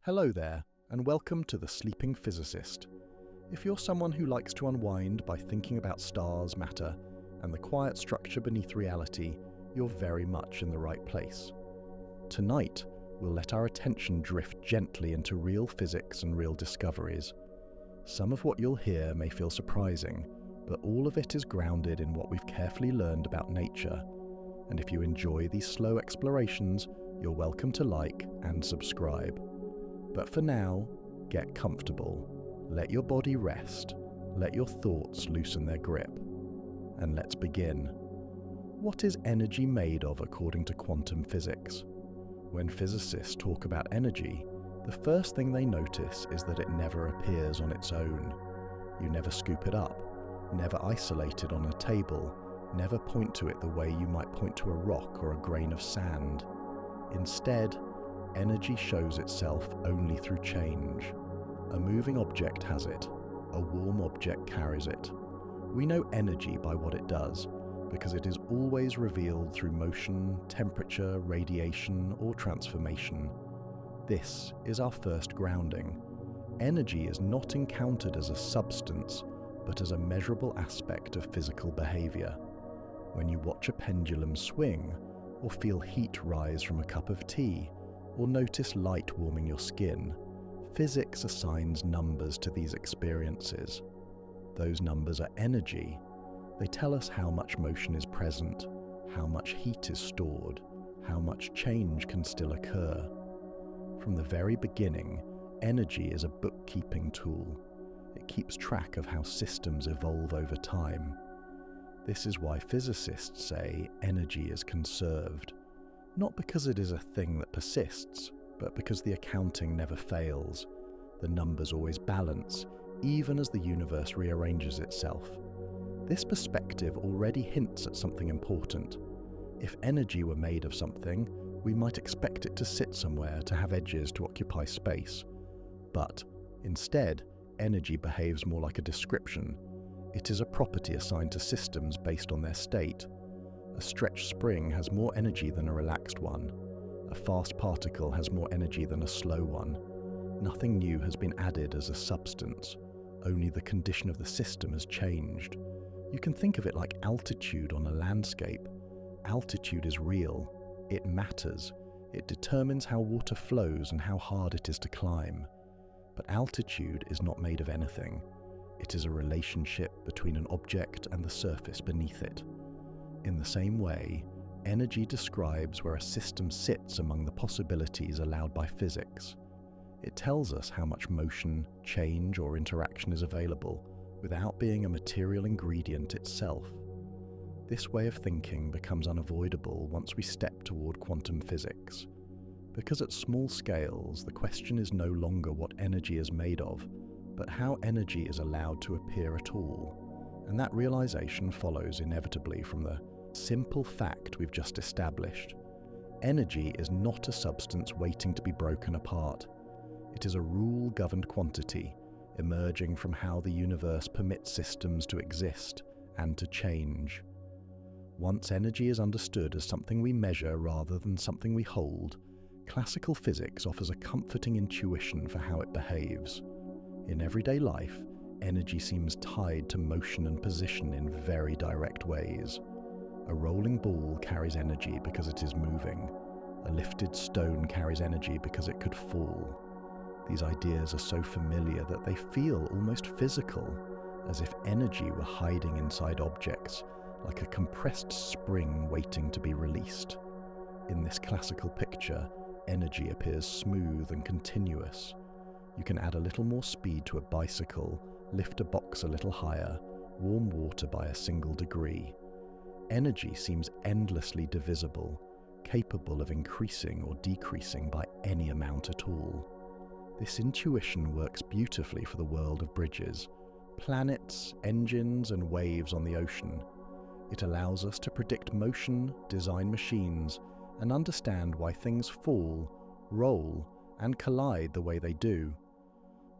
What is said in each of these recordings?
Hello there, and welcome to the Sleeping Physicist. If you're someone who likes to unwind by thinking about stars, matter, and the quiet structure beneath reality, you're very much in the right place. Tonight, we'll let our attention drift gently into real physics and real discoveries. Some of what you'll hear may feel surprising, but all of it is grounded in what we've carefully learned about nature. And if you enjoy these slow explorations, you're welcome to like and subscribe. But for now, get comfortable, let your body rest, let your thoughts loosen their grip. And let's begin. What is energy made of according to quantum physics? When physicists talk about energy, the first thing they notice is that it never appears on its own. You never scoop it up, never isolate it on a table, never point to it the way you might point to a rock or a grain of sand. Instead, energy shows itself only through change. A moving object has it, a warm object carries it. We know energy by what it does, because it is always revealed through motion, temperature, radiation, or transformation. This is our first grounding. Energy is not encountered as a substance, but as a measurable aspect of physical behavior. When you watch a pendulum swing, or feel heat rise from a cup of tea, or notice light warming your skin, physics assigns numbers to these experiences. Those numbers are energy. They tell us how much motion is present, how much heat is stored, how much change can still occur. From the very beginning, energy is a bookkeeping tool. It keeps track of how systems evolve over time. This is why physicists say energy is conserved. Not because it is a thing that persists, but because the accounting never fails. The numbers always balance, even as the universe rearranges itself. This perspective already hints at something important. If energy were made of something, we might expect it to sit somewhere to have edges to occupy space. But instead, energy behaves more like a description. It is a property assigned to systems based on their state. A stretched spring has more energy than a relaxed one. A fast particle has more energy than a slow one. Nothing new has been added as a substance. Only the condition of the system has changed. You can think of it like altitude on a landscape. Altitude is real. It matters. It determines how water flows and how hard it is to climb. But altitude is not made of anything. It is a relationship between an object and the surface beneath it. In the same way, energy describes where a system sits among the possibilities allowed by physics. It tells us how much motion, change, or interaction is available without being a material ingredient itself. This way of thinking becomes unavoidable once we step toward quantum physics. Because at small scales, the question is no longer what energy is made of, but how energy is allowed to appear at all. And that realization follows inevitably from the simple fact we've just established. Energy is not a substance waiting to be broken apart. It is a rule-governed quantity, emerging from how the universe permits systems to exist and to change. Once energy is understood as something we measure rather than something we hold, classical physics offers a comforting intuition for how it behaves. In everyday life, energy seems tied to motion and position in very direct ways. A rolling ball carries energy because it is moving. A lifted stone carries energy because it could fall. These ideas are so familiar that they feel almost physical, as if energy were hiding inside objects, like a compressed spring waiting to be released. In this classical picture, energy appears smooth and continuous. You can add a little more speed to a bicycle, lift a box a little higher, warm water by a single degree. Energy seems endlessly divisible, capable of increasing or decreasing by any amount at all. This intuition works beautifully for the world of bridges, planets, engines, and waves on the ocean. It allows us to predict motion, design machines, and understand why things fall, roll, and collide the way they do.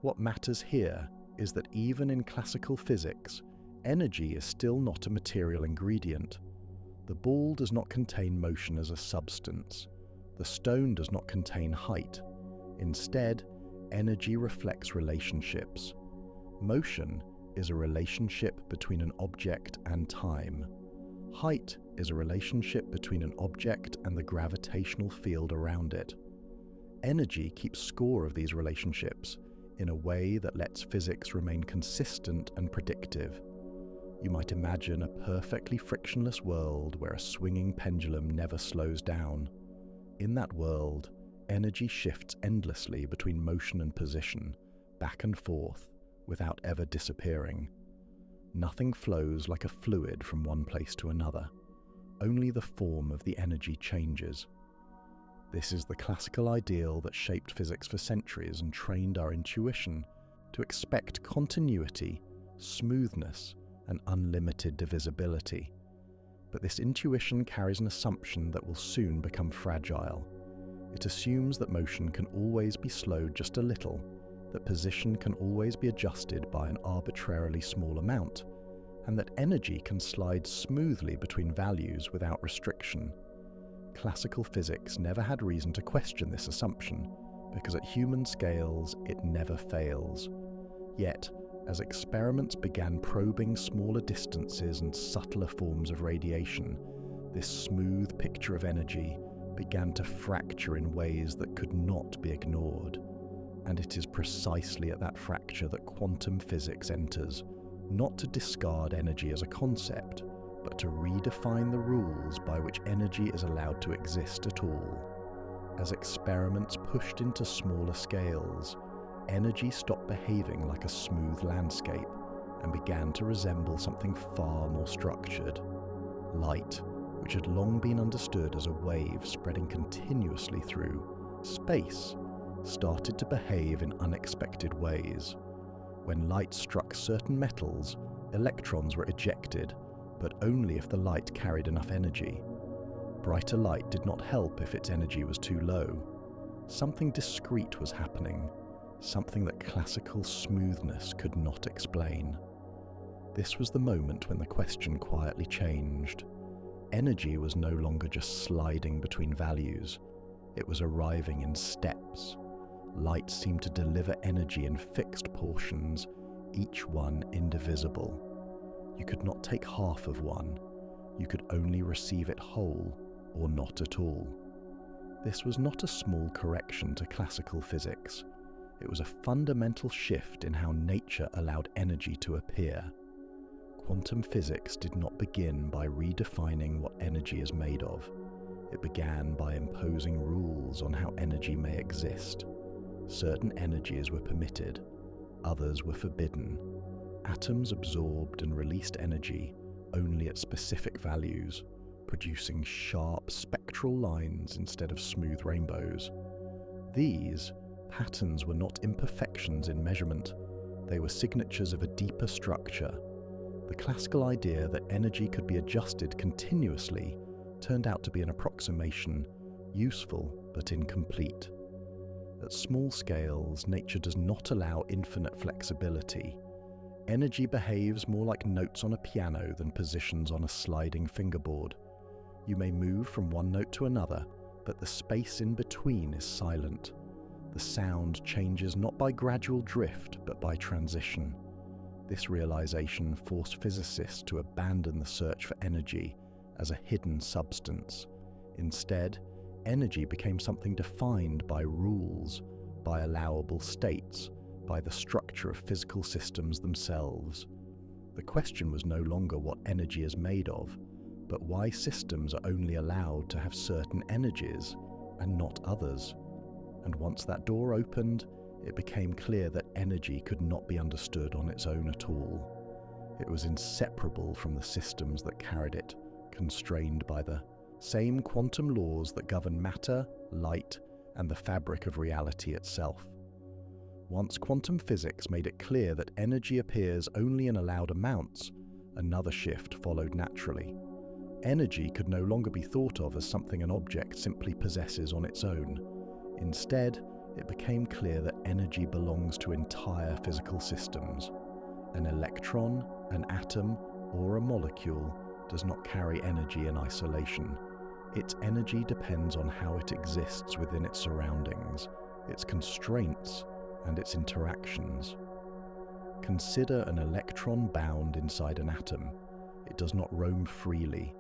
What matters here is that even in classical physics, energy is still not a material ingredient. The ball does not contain motion as a substance. The stone does not contain height. Instead, energy reflects relationships. Motion is a relationship between an object and time. Height is a relationship between an object and the gravitational field around it. Energy keeps score of these relationships in a way that lets physics remain consistent and predictive. You might imagine a perfectly frictionless world where a swinging pendulum never slows down. In that world, energy shifts endlessly between motion and position, back and forth, without ever disappearing. Nothing flows like a fluid from one place to another. Only the form of the energy changes. This is the classical ideal that shaped physics for centuries and trained our intuition to expect continuity, smoothness, and unlimited divisibility. But this intuition carries an assumption that will soon become fragile. It assumes that motion can always be slowed just a little, that position can always be adjusted by an arbitrarily small amount, and that energy can slide smoothly between values without restriction. Classical physics never had reason to question this assumption, because at human scales it never fails. Yet, as experiments began probing smaller distances and subtler forms of radiation, this smooth picture of energy began to fracture in ways that could not be ignored. And it is precisely at that fracture that quantum physics enters, not to discard energy as a concept, but to redefine the rules by which energy is allowed to exist at all. As experiments pushed into smaller scales, energy stopped behaving like a smooth landscape and began to resemble something far more structured. Light, which had long been understood as a wave spreading continuously through space, started to behave in unexpected ways. When light struck certain metals, electrons were ejected, but only if the light carried enough energy. Brighter light did not help if its energy was too low. Something discrete was happening, something that classical smoothness could not explain. This was the moment when the question quietly changed. Energy was no longer just sliding between values. It was arriving in steps. Light seemed to deliver energy in fixed portions, each one indivisible. You could not take half of one. You could only receive it whole, or not at all. This was not a small correction to classical physics. It was a fundamental shift in how nature allowed energy to appear. Quantum physics did not begin by redefining what energy is made of. It began by imposing rules on how energy may exist. Certain energies were permitted, others were forbidden. Atoms absorbed and released energy only at specific values, producing sharp spectral lines instead of smooth rainbows. These patterns were not imperfections in measurement, they were signatures of a deeper structure. The classical idea that energy could be adjusted continuously turned out to be an approximation, useful but incomplete. At small scales, nature does not allow infinite flexibility. Energy behaves more like notes on a piano than positions on a sliding fingerboard. You may move from one note to another, but the space in between is silent. The sound changes not by gradual drift, but by transition. This realization forced physicists to abandon the search for energy as a hidden substance. Instead, energy became something defined by rules, by allowable states, by the structure of physical systems themselves. The question was no longer what energy is made of, but why systems are only allowed to have certain energies and not others. And once that door opened, it became clear that energy could not be understood on its own at all. It was inseparable from the systems that carried it, constrained by the same quantum laws that govern matter, light, and the fabric of reality itself. Once quantum physics made it clear that energy appears only in allowed amounts, another shift followed naturally. Energy could no longer be thought of as something an object simply possesses on its own. Instead, it became clear that energy belongs to entire physical systems. An electron, an atom, or a molecule does not carry energy in isolation. Its energy depends on how it exists within its surroundings, its constraints, and its interactions. Consider an electron bound inside an atom. It does not roam freely.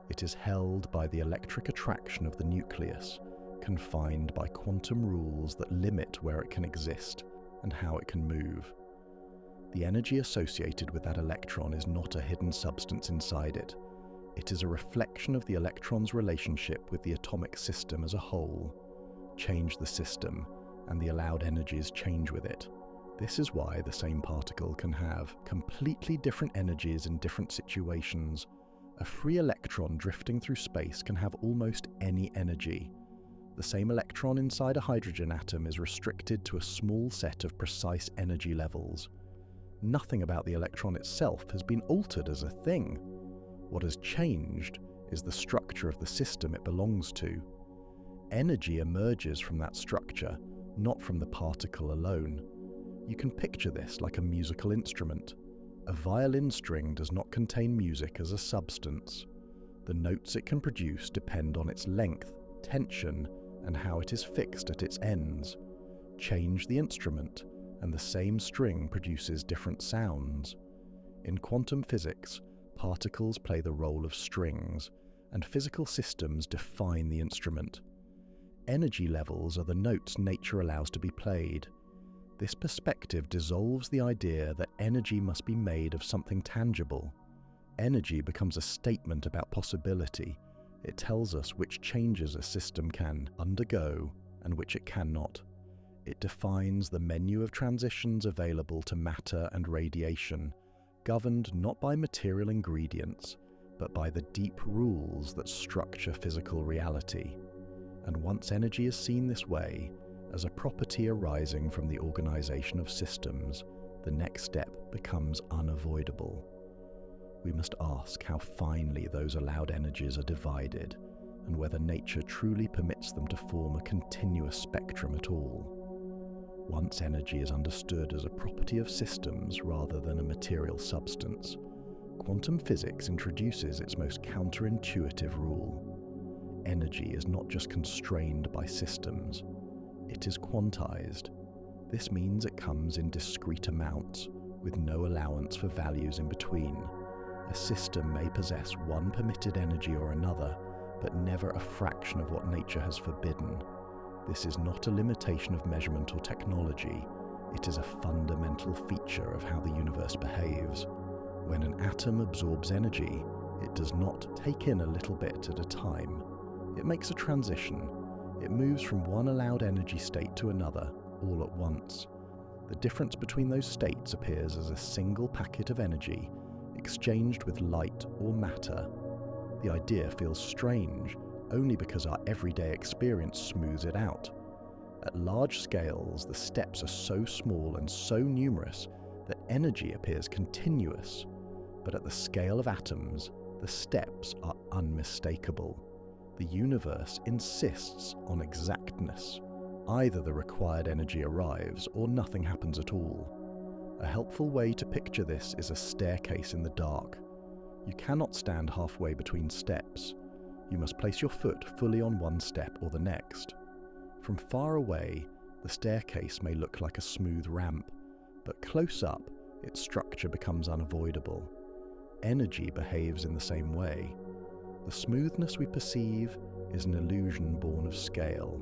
It is held by the electric attraction of the nucleus, confined by quantum rules that limit where it can exist and how it can move. The energy associated with that electron is not a hidden substance inside it. It is a reflection of the electron's relationship with the atomic system as a whole. Change the system, and the allowed energies change with it. This is why the same particle can have completely different energies in different situations. A free electron drifting through space can have almost any energy. The same electron inside a hydrogen atom is restricted to a small set of precise energy levels. Nothing about the electron itself has been altered as a thing. What has changed is the structure of the system it belongs to. Energy emerges from that structure, not from the particle alone. You can picture this like a musical instrument. A violin string does not contain music as a substance. The notes it can produce depend on its length, tension, and how it is fixed at its ends. Change the instrument, and the same string produces different sounds. In quantum physics, particles play the role of strings, and physical systems define the instrument. Energy levels are the notes nature allows to be played. This perspective dissolves the idea that energy must be made of something tangible. Energy becomes a statement about possibility. It tells us which changes a system can undergo and which it cannot. It defines the menu of transitions available to matter and radiation, governed not by material ingredients, but by the deep rules that structure physical reality. And once energy is seen this way, as a property arising from the organization of systems, the next step becomes unavoidable. We must ask how finely those allowed energies are divided, and whether nature truly permits them to form a continuous spectrum at all. Once energy is understood as a property of systems rather than a material substance, quantum physics introduces its most counterintuitive rule. Energy is not just constrained by systems, it is quantized. This means it comes in discrete amounts, with no allowance for values in between. A system may possess one permitted energy or another, but never a fraction of what nature has forbidden. This is not a limitation of measurement or technology, it is a fundamental feature of how the universe behaves. When an atom absorbs energy, it does not take in a little bit at a time. It makes a transition. It moves from one allowed energy state to another, all at once. The difference between those states appears as a single packet of energy, exchanged with light or matter. The idea feels strange, only because our everyday experience smooths it out. At large scales, the steps are so small and so numerous that energy appears continuous. But at the scale of atoms, the steps are unmistakable. The universe insists on exactness. Either the required energy arrives or nothing happens at all. A helpful way to picture this is a staircase in the dark. You cannot stand halfway between steps. You must place your foot fully on one step or the next. From far away, the staircase may look like a smooth ramp, but close up, its structure becomes unavoidable. Energy behaves in the same way. The smoothness we perceive is an illusion born of scale.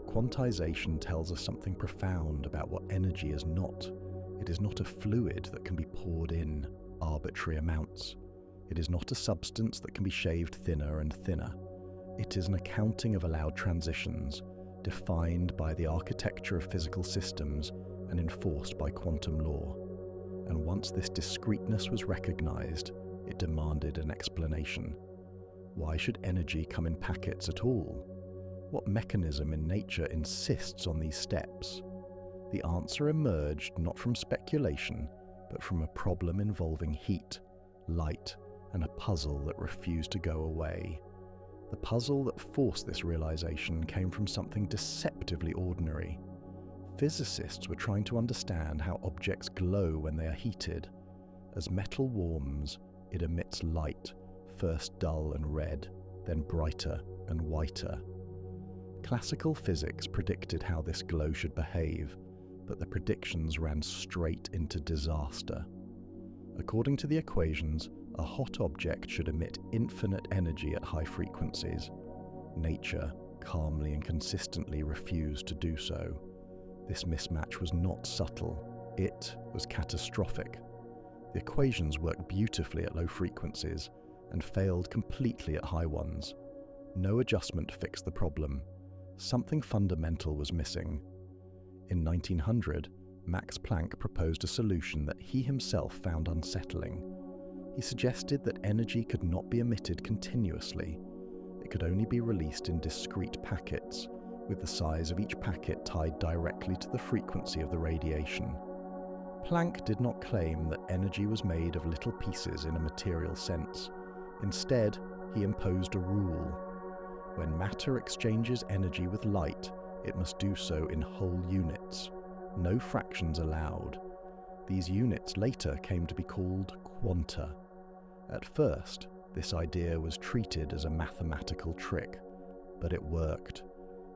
Quantization tells us something profound about what energy is not. It is not a fluid that can be poured in arbitrary amounts. It is not a substance that can be shaved thinner and thinner. It is an accounting of allowed transitions, defined by the architecture of physical systems and enforced by quantum law. And once this discreteness was recognized, it demanded an explanation. Why should energy come in packets at all? What mechanism in nature insists on these steps? The answer emerged not from speculation, but from a problem involving heat, light, and a puzzle that refused to go away. The puzzle that forced this realization came from something deceptively ordinary. Physicists were trying to understand how objects glow when they are heated. As metal warms, it emits light, first dull and red, then brighter and whiter. Classical physics predicted how this glow should behave, but the predictions ran straight into disaster. According to the equations, a hot object should emit infinite energy at high frequencies. Nature calmly and consistently refused to do so. This mismatch was not subtle, it was catastrophic. The equations worked beautifully at low frequencies and failed completely at high ones. No adjustment fixed the problem. Something fundamental was missing. In 1900, Max Planck proposed a solution that he himself found unsettling. He suggested that energy could not be emitted continuously. It could only be released in discrete packets, with the size of each packet tied directly to the frequency of the radiation. Planck did not claim that energy was made of little pieces in a material sense. Instead, he imposed a rule. When matter exchanges energy with light, it must do so in whole units. No fractions allowed. These units later came to be called quanta. At first, this idea was treated as a mathematical trick, but it worked.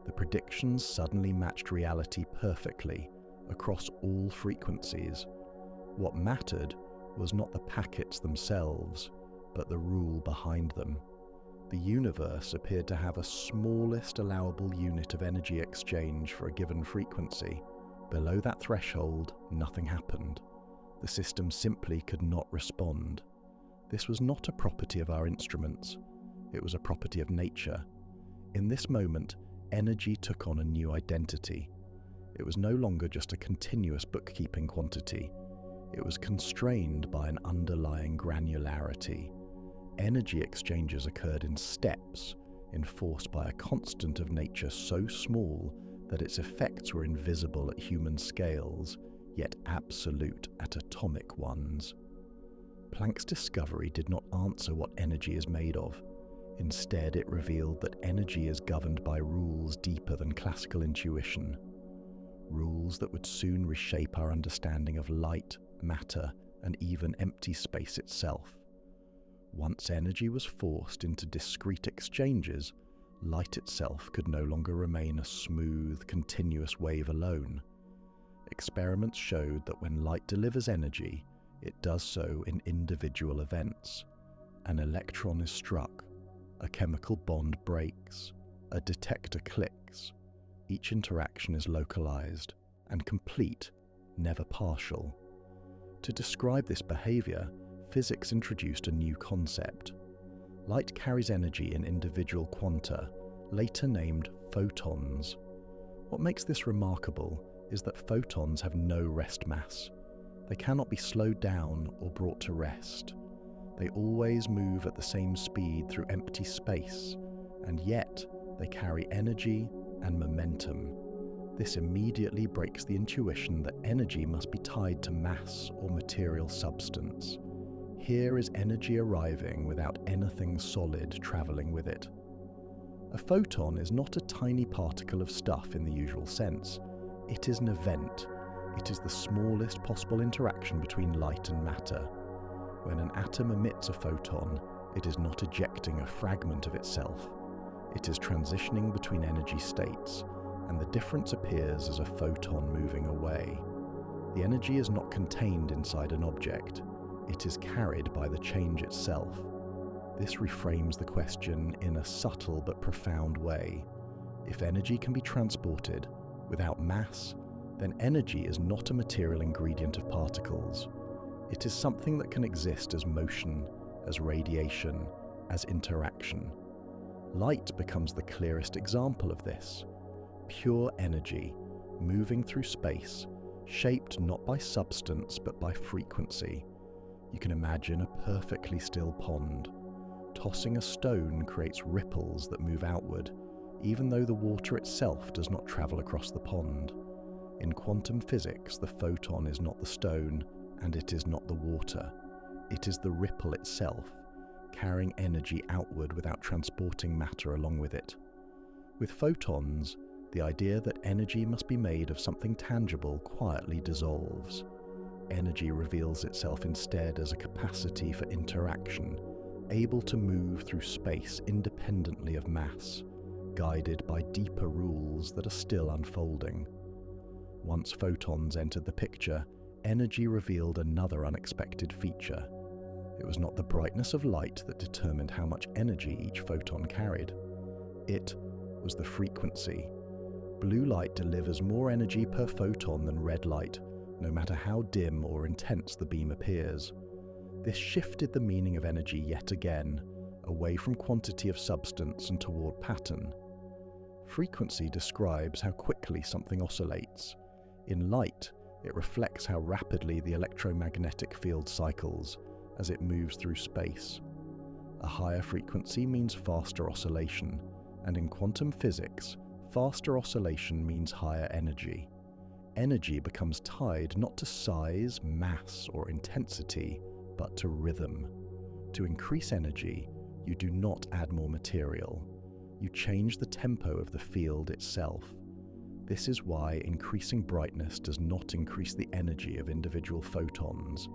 The predictions suddenly matched reality perfectly, across all frequencies. What mattered was not the packets themselves, but the rule behind them. The universe appeared to have a smallest allowable unit of energy exchange for a given frequency. Below that threshold, nothing happened. The system simply could not respond. This was not a property of our instruments. It was a property of nature. In this moment, energy took on a new identity. It was no longer just a continuous bookkeeping quantity. It was constrained by an underlying granularity. Energy exchanges occurred in steps, enforced by a constant of nature so small that its effects were invisible at human scales, yet absolute at atomic ones. Planck's discovery did not answer what energy is made of. Instead, it revealed that energy is governed by rules deeper than classical intuition. Rules that would soon reshape our understanding of light, matter, and even empty space itself. Once energy was forced into discrete exchanges, light itself could no longer remain a smooth, continuous wave alone. Experiments showed that when light delivers energy, it does so in individual events. An electron is struck, a chemical bond breaks, a detector clicks. Each interaction is localized and complete, never partial. To describe this behavior, physics introduced a new concept. Light carries energy in individual quanta, later named photons. What makes this remarkable is that photons have no rest mass. They cannot be slowed down or brought to rest. They always move at the same speed through empty space, and yet they carry energy and momentum. This immediately breaks the intuition that energy must be tied to mass or material substance. Here is energy arriving without anything solid traveling with it. A photon is not a tiny particle of stuff in the usual sense. It is an event. It is the smallest possible interaction between light and matter. When an atom emits a photon, it is not ejecting a fragment of itself. It is transitioning between energy states, and the difference appears as a photon moving away. The energy is not contained inside an object. It is carried by the change itself. This reframes the question in a subtle but profound way. If energy can be transported without mass, then energy is not a material ingredient of particles. It is something that can exist as motion, as radiation, as interaction. Light becomes the clearest example of this. Pure energy, moving through space, shaped not by substance but by frequency. You can imagine a perfectly still pond. Tossing a stone creates ripples that move outward, even though the water itself does not travel across the pond. In quantum physics, the photon is not the stone, and it is not the water. It is the ripple itself, carrying energy outward without transporting matter along with it. With photons, the idea that energy must be made of something tangible quietly dissolves. Energy reveals itself instead as a capacity for interaction, able to move through space independently of mass, guided by deeper rules that are still unfolding. Once photons entered the picture, energy revealed another unexpected feature. It was not the brightness of light that determined how much energy each photon carried. It was the frequency. Blue light delivers more energy per photon than red light, no matter how dim or intense the beam appears. This shifted the meaning of energy yet again, away from quantity of substance and toward pattern. Frequency describes how quickly something oscillates. In light, it reflects how rapidly the electromagnetic field cycles as it moves through space. A higher frequency means faster oscillation, and in quantum physics, faster oscillation means higher energy. Energy becomes tied not to size, mass, or intensity, but to rhythm. To increase energy, you do not add more material. You change the tempo of the field itself. This is why increasing brightness does not increase the energy of individual photons.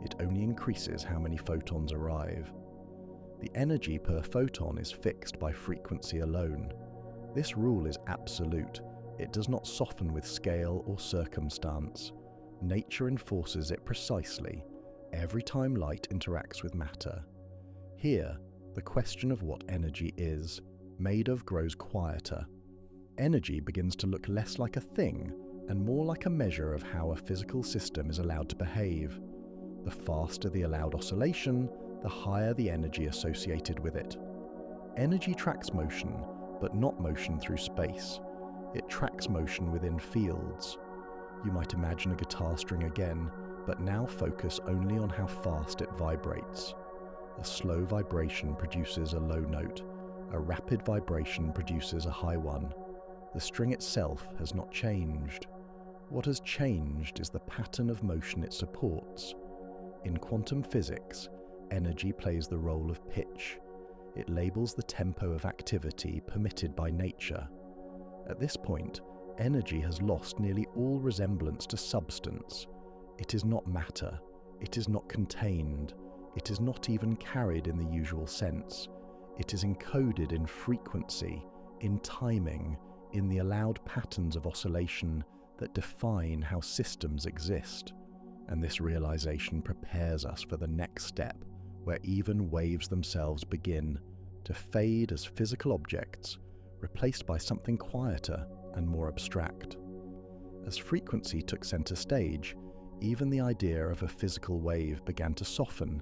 It only increases how many photons arrive. The energy per photon is fixed by frequency alone. This rule is absolute. It does not soften with scale or circumstance. Nature enforces it precisely, every time light interacts with matter. Here, the question of what energy is made of grows quieter. Energy begins to look less like a thing and more like a measure of how a physical system is allowed to behave. The faster the allowed oscillation, the higher the energy associated with it. Energy tracks motion, but not motion through space. It tracks motion within fields. You might imagine a guitar string again, but now focus only on how fast it vibrates. A slow vibration produces a low note. A rapid vibration produces a high one. The string itself has not changed. What has changed is the pattern of motion it supports. In quantum physics, energy plays the role of pitch. It labels the tempo of activity permitted by nature. At this point, energy has lost nearly all resemblance to substance. It is not matter. It is not contained. It is not even carried in the usual sense. It is encoded in frequency, in timing, in the allowed patterns of oscillation that define how systems exist. And this realization prepares us for the next step, where even waves themselves begin to fade as physical objects, replaced by something quieter and more abstract. As frequency took center stage, even the idea of a physical wave began to soften.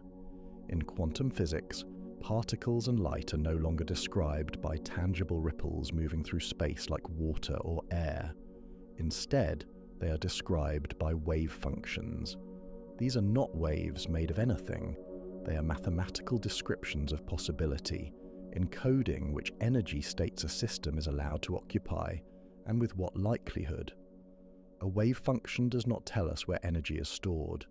In quantum physics, particles and light are no longer described by tangible ripples moving through space like water or air. Instead, they are described by wave functions. These are not waves made of anything. They are mathematical descriptions of possibility, encoding which energy states a system is allowed to occupy, and with what likelihood. A wave function does not tell us where energy is stored.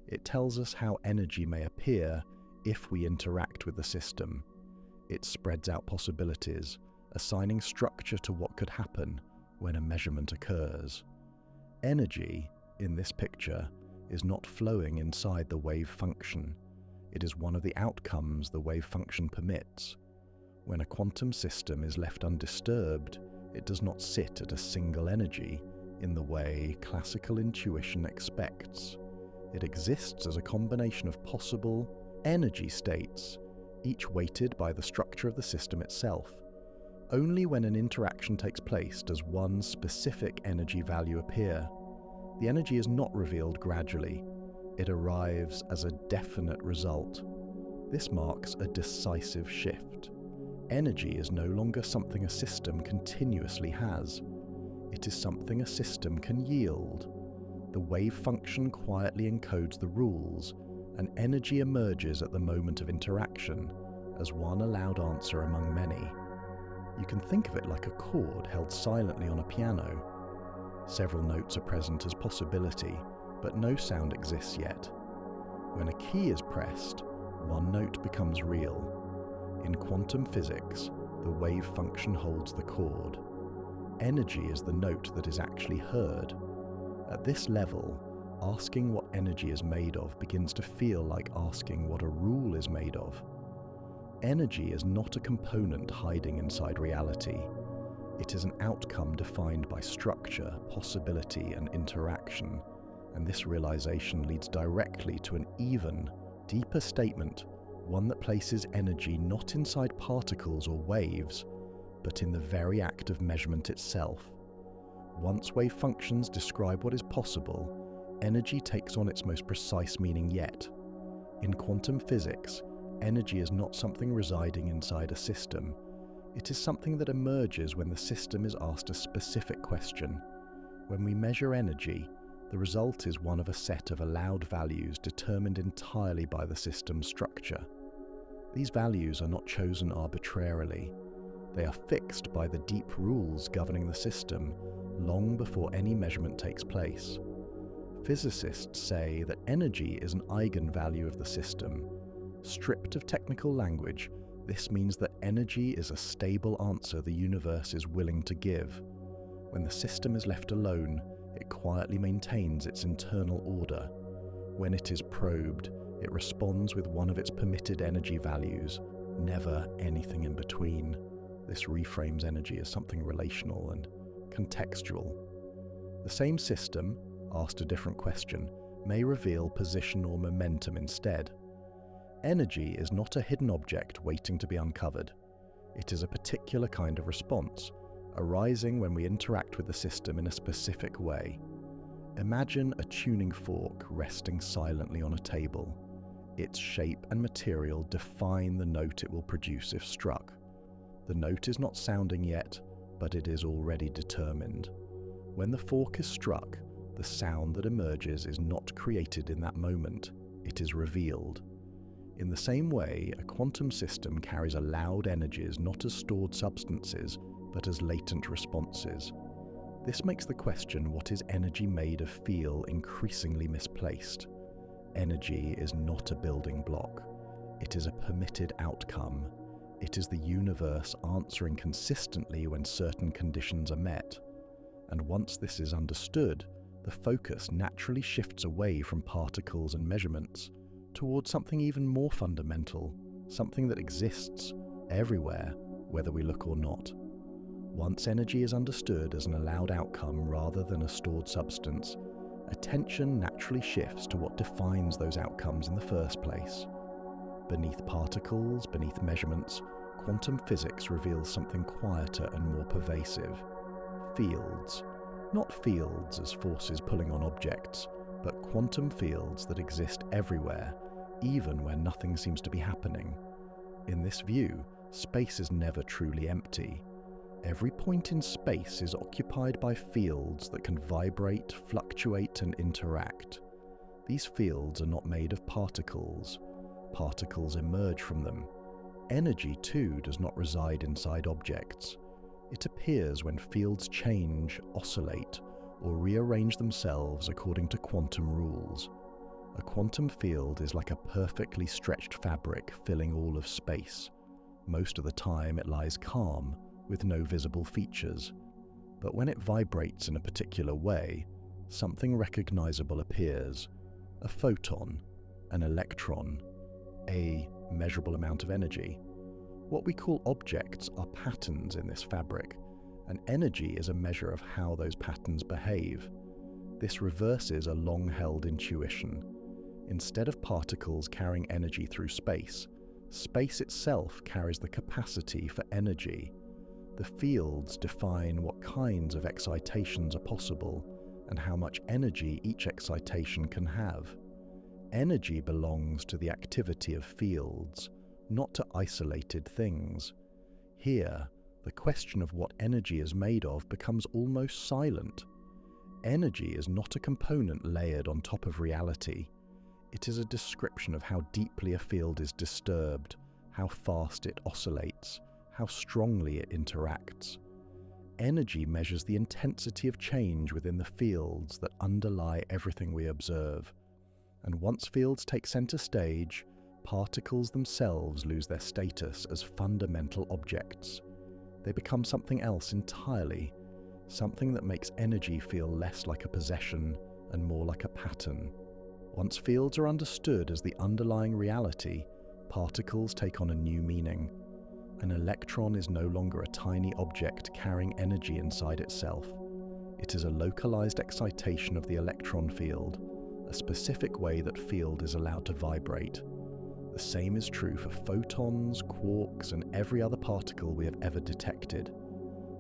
It tells us how energy may appear if we interact with the system. It spreads out possibilities, assigning structure to what could happen when a measurement occurs. Energy, in this picture, is not flowing inside the wave function. It is one of the outcomes the wave function permits. When a quantum system is left undisturbed, it does not sit at a single energy in the way classical intuition expects. It exists as a combination of possible energy states, each weighted by the structure of the system itself. Only when an interaction takes place does one specific energy value appear. The energy is not revealed gradually. It arrives as a definite result. This marks a decisive shift. Energy is no longer something a system continuously has. It is something a system can yield. The wave function quietly encodes the rules, and energy emerges at the moment of interaction as one allowed answer among many. You can think of it like a chord held silently on a piano. Several notes are present as possibility, but no sound exists yet. When a key is pressed, one note becomes real. In quantum physics, the wave function holds the chord. Energy is the note that is actually heard. At this level, asking what energy is made of begins to feel like asking what a rule is made of. Energy is not a component hiding inside reality. It is an outcome defined by structure, possibility, and interaction, and this realization leads directly to an even deeper statement, one that places energy not inside particles or waves, but in the very act of measurement itself. Once wave functions describe what is possible, energy takes on its most precise meaning yet. In quantum physics, energy is not something residing inside a system. It is something that emerges when the system is asked a specific question. When we measure energy, the result is one of a set of allowed values determined entirely by the system's structure. These values are not chosen arbitrarily. They are fixed by the deep rules governing the system long before any measurement takes place. Physicists say that energy is an eigenvalue of the system. Stripped of technical language, this means that energy is a stable answer the universe is willing to give. When the system is left alone, it quietly maintains its internal order. When it is probed, it responds with one of its permitted energy values, never anything in between. This reframes energy as something relational and contextual. The same system, asked a different question, may reveal position or momentum instead. Energy is not a hidden object waiting to be uncovered. It is a particular kind of response, arising when we interact with the system in a specific way. Imagine a tuning fork resting silently on a table. Its shape and material define the note it will produce if struck. The note is not sounding yet, but it is already determined. When the fork is struck, the sound that emerges is not created in that moment, it is revealed. In the same way, a quantum system carries allowed energies not as stored substances, but as latent responses. This makes the question, what is energy made of, feel increasingly misplaced. Energy is not a building block. It is a permitted outcome. It is the universe answering consistently when certain conditions are met. And once this is understood, the focus naturally shifts away from particles and measurements towards something even more fundamental, something that exists everywhere, whether we look or not. Once energy is understood as an allowed outcome rather than a stored substance, attention naturally shifts to what defines those outcomes in the first place. Beneath particles, beneath measurements, quantum physics reveals something quieter and more pervasive. Fields. Not fields as forces pulling on objects, but quantum fields that exist everywhere, even where nothing seems to be happening. In this view, space is never truly empty. Every point in space is occupied by fields that can vibrate, fluctuate, and interact. These fields are not made of particles. Particles emerge from them. Energy, too, does not reside inside objects. It appears when fields change, oscillate, or rearrange themselves according to quantum rules. A quantum field is like a perfectly stretched fabric filling all of space. Most of the time it lies calm, with no visible features. But when it vibrates in a particular way, something recognizable appears. A photon, an electron, a measurable amount of energy. What we call objects are patterns in this fabric, and energy is a measure of how those patterns behave. This reverses a long-held intuition. Instead of particles carrying energy through space, space itself carries the capacity for energy. The fields define what kinds of excitations are possible and how much energy each excitation can have. Energy belongs to the activity of fields, not to isolated things. Here, the question of what energy is made of becomes almost silent. Energy is not a component layered on top of reality. It is a description of how deeply a field is disturbed, how fast it oscillates, how strongly it interacts. Energy measures the intensity of change within the fields that underlie everything we observe. And once fields take center stage, particles themselves lose their status as fundamental objects. They become something else entirely, something that makes energy feel less like a possession and more like a pattern. Once fields are understood as the underlying reality, particles take on a new meaning. An electron is no longer a tiny object carrying energy inside itself. It is a localized excitation of the electron field, a specific way that field is allowed to vibrate. The same is true for photons, quarks, and every other particle we have ever detected.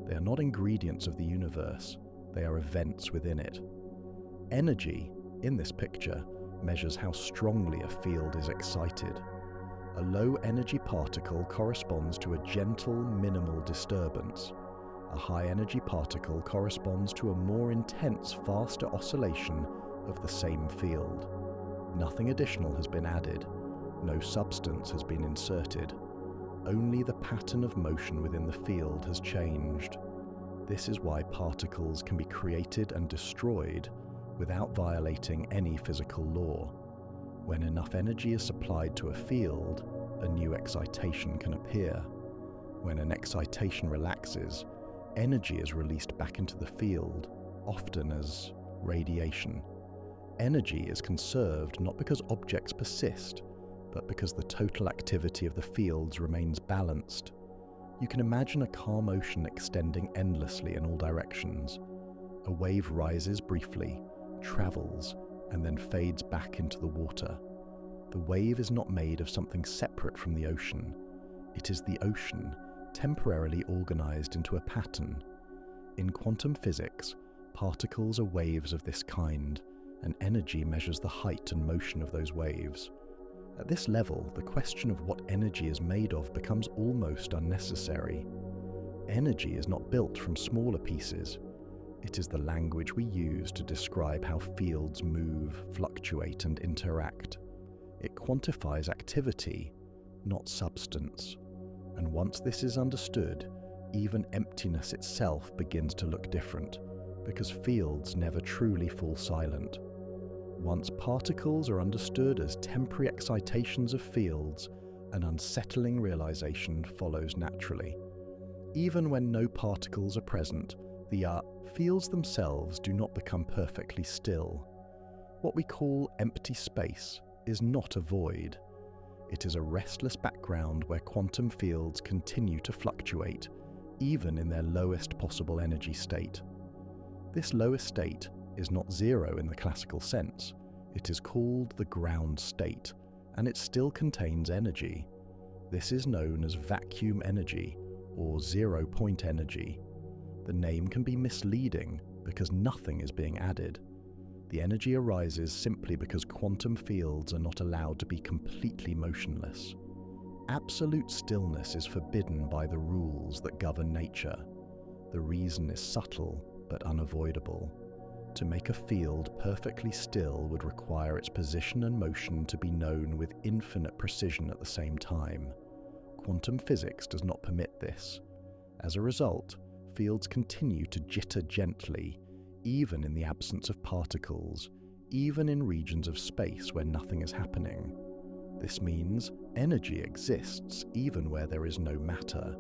They are not ingredients of the universe, they are events within it. Energy, in this picture, measures how strongly a field is excited. A low-energy particle corresponds to a gentle, minimal disturbance. A high-energy particle corresponds to a more intense, faster oscillation of the same field. Nothing additional has been added. No substance has been inserted. Only the pattern of motion within the field has changed. This is why particles can be created and destroyed without violating any physical law. When enough energy is supplied to a field, a new excitation can appear. When an excitation relaxes, energy is released back into the field, often as radiation. Energy is conserved not because objects persist, but because the total activity of the fields remains balanced. You can imagine a calm ocean extending endlessly in all directions. A wave rises briefly, travels, and then fades back into the water. The wave is not made of something separate from the ocean. It is the ocean, temporarily organized into a pattern. In quantum physics, particles are waves of this kind, and energy measures the height and motion of those waves. At this level, the question of what energy is made of becomes almost unnecessary. Energy is not built from smaller pieces. It is the language we use to describe how fields move, fluctuate, and interact. It quantifies activity, not substance. And once this is understood, even emptiness itself begins to look different, because fields never truly fall silent. Once particles are understood as temporary excitations of fields, an unsettling realization follows naturally. Even when no particles are present, the fields themselves do not become perfectly still. What we call empty space is not a void. It is a restless background where quantum fields continue to fluctuate, even in their lowest possible energy state. This lowest state is not zero in the classical sense. It is called the ground state, and it still contains energy. This is known as vacuum energy, or zero-point energy. The name can be misleading because nothing is being added. The energy arises simply because quantum fields are not allowed to be completely motionless. Absolute stillness is forbidden by the rules that govern nature. The reason is subtle but unavoidable. To make a field perfectly still would require its position and motion to be known with infinite precision at the same time. Quantum physics does not permit this. As a result, fields continue to jitter gently, even in the absence of particles, even in regions of space where nothing is happening. This means energy exists even where there is no matter,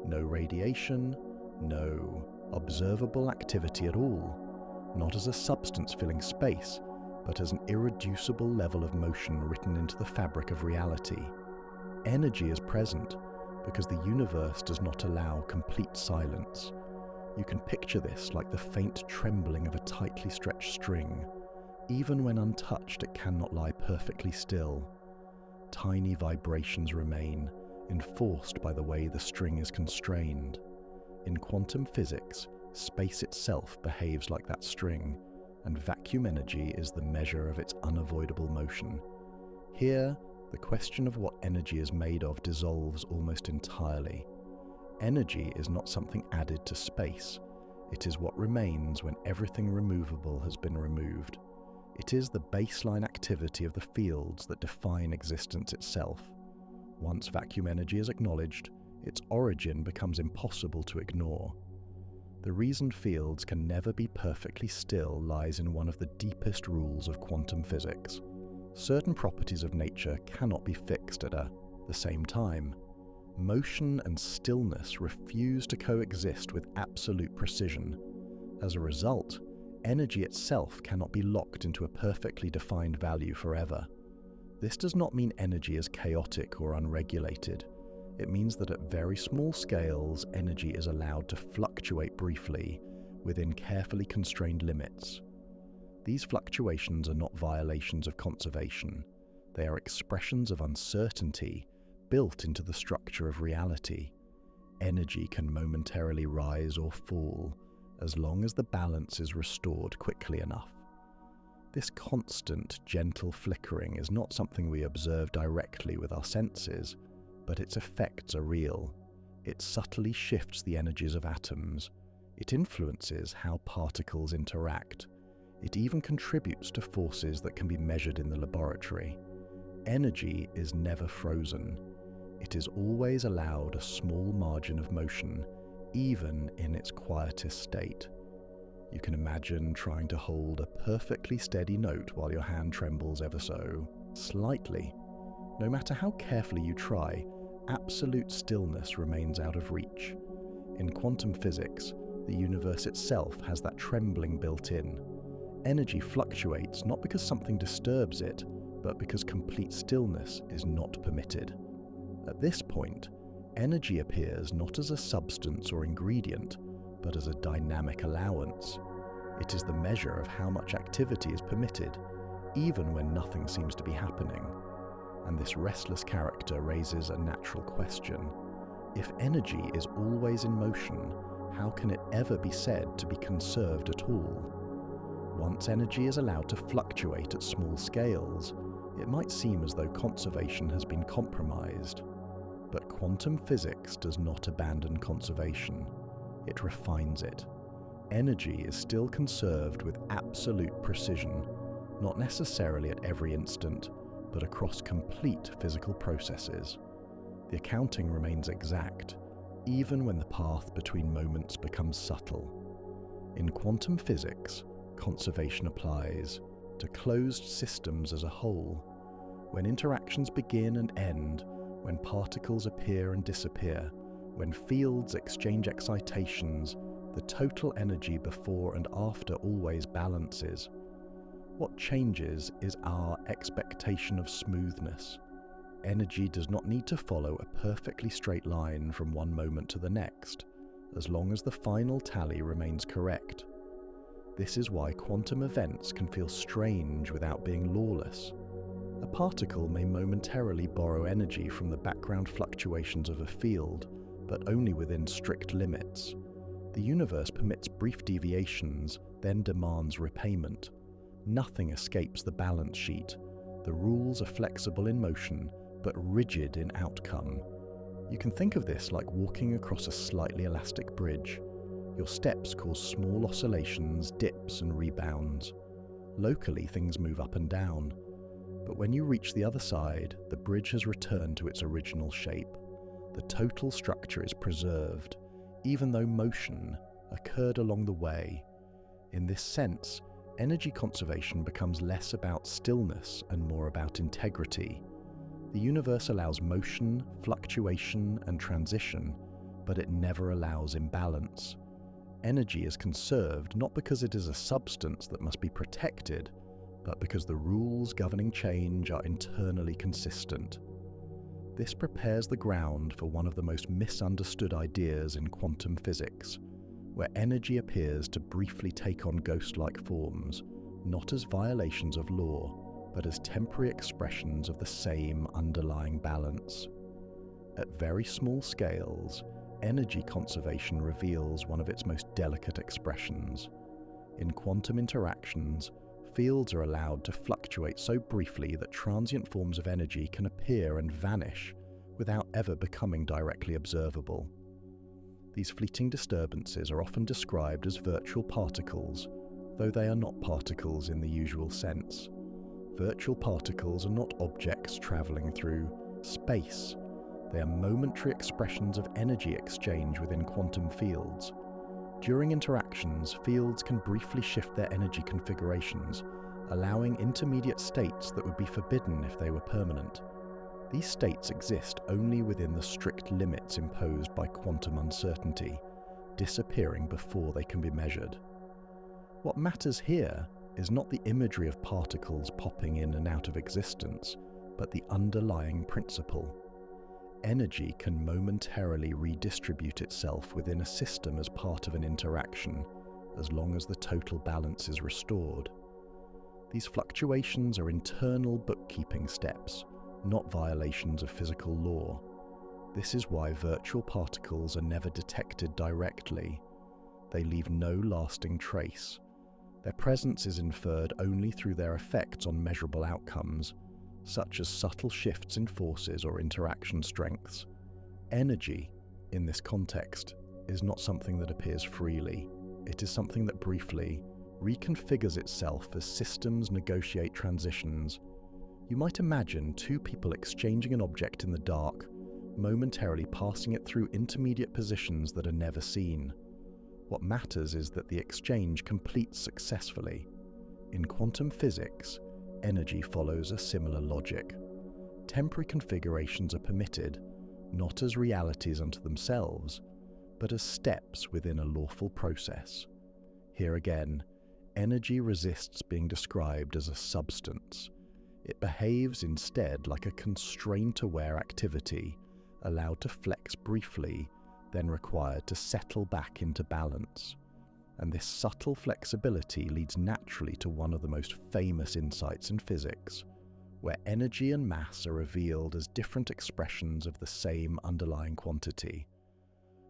no radiation, no observable activity at all, not as a substance filling space, but as an irreducible level of motion written into the fabric of reality. Energy is present because the universe does not allow complete silence. You can picture this like the faint trembling of a tightly stretched string. Even when untouched, it cannot lie perfectly still. Tiny vibrations remain, enforced by the way the string is constrained. In quantum physics, space itself behaves like that string, and vacuum energy is the measure of its unavoidable motion. Here, the question of what energy is made of dissolves almost entirely. Energy is not something added to space. It is what remains when everything removable has been removed. It is the baseline activity of the fields that define existence itself. Once vacuum energy is acknowledged, its origin becomes impossible to ignore. The reason fields can never be perfectly still lies in one of the deepest rules of quantum physics. Certain properties of nature cannot be fixed at the same time. Motion and stillness refuse to coexist with absolute precision. As a result, energy itself cannot be locked into a perfectly defined value forever. This does not mean energy is chaotic or unregulated. It means that at very small scales, energy is allowed to fluctuate briefly within carefully constrained limits. These fluctuations are not violations of conservation. They are expressions of uncertainty built into the structure of reality. Energy can momentarily rise or fall as long as the balance is restored quickly enough. This constant, gentle flickering is not something we observe directly with our senses, but its effects are real. It subtly shifts the energies of atoms. It influences how particles interact. It even contributes to forces that can be measured in the laboratory. Energy is never frozen. It is always allowed a small margin of motion, even in its quietest state. You can imagine trying to hold a perfectly steady note while your hand trembles ever so slightly. No matter how carefully you try, absolute stillness remains out of reach. In quantum physics, the universe itself has that trembling built in. Energy fluctuates not because something disturbs it, but because complete stillness is not permitted. At this point, energy appears not as a substance or ingredient, but as a dynamic allowance. It is the measure of how much activity is permitted, even when nothing seems to be happening. And this restless character raises a natural question. If energy is always in motion, how can it ever be said to be conserved at all? Once energy is allowed to fluctuate at small scales, it might seem as though conservation has been compromised. But quantum physics does not abandon conservation. It refines it. Energy is still conserved with absolute precision, not necessarily at every instant, but across complete physical processes. The accounting remains exact, even when the path between moments becomes subtle. In quantum physics, conservation applies to closed systems as a whole. When interactions begin and end, when particles appear and disappear, when fields exchange excitations, the total energy before and after always balances. What changes is our expectation of smoothness. Energy does not need to follow a perfectly straight line from one moment to the next, as long as the final tally remains correct. This is why quantum events can feel strange without being lawless. A particle may momentarily borrow energy from the background fluctuations of a field, but only within strict limits. The universe permits brief deviations, then demands repayment. Nothing escapes the balance sheet. The rules are flexible in motion, but rigid in outcome. You can think of this like walking across a slightly elastic bridge. Your steps cause small oscillations, dips and rebounds. Locally, things move up and down. But when you reach the other side, the bridge has returned to its original shape. The total structure is preserved, even though motion occurred along the way. In this sense, energy conservation becomes less about stillness and more about integrity. The universe allows motion, fluctuation, and transition, but it never allows imbalance. Energy is conserved not because it is a substance that must be protected, but because the rules governing change are internally consistent. This prepares the ground for one of the most misunderstood ideas in quantum physics, where energy appears to briefly take on ghost-like forms, not as violations of law, but as temporary expressions of the same underlying balance. At very small scales, energy conservation reveals one of its most delicate expressions. In quantum interactions, fields are allowed to fluctuate so briefly that transient forms of energy can appear and vanish without ever becoming directly observable. These fleeting disturbances are often described as virtual particles, though they are not particles in the usual sense. Virtual particles are not objects traveling through space. They are momentary expressions of energy exchange within quantum fields. During interactions, fields can briefly shift their energy configurations, allowing intermediate states that would be forbidden if they were permanent. These states exist only within the strict limits imposed by quantum uncertainty, disappearing before they can be measured. What matters here is not the imagery of particles popping in and out of existence, but the underlying principle. energy can momentarily redistribute itself within a system as part of an interaction, as long as the total balance is restored. These fluctuations are internal bookkeeping steps, not violations of physical law. This is why virtual particles are never detected directly. They leave no lasting trace. Their presence is inferred only through their effects on measurable outcomes, such as subtle shifts in forces or interaction strengths. Energy, in this context, is not something that appears freely. It is something that briefly reconfigures itself as systems negotiate transitions. You might imagine two people exchanging an object in the dark, momentarily passing it through intermediate positions that are never seen. What matters is that the exchange completes successfully. In quantum physics, energy follows a similar logic. Temporary configurations are permitted, not as realities unto themselves, but as steps within a lawful process. Here again, energy resists being described as a substance. It behaves instead like a constraint-aware activity, allowed to flex briefly, then required to settle back into balance. And this subtle flexibility leads naturally to one of the most famous insights in physics, where energy and mass are revealed as different expressions of the same underlying quantity.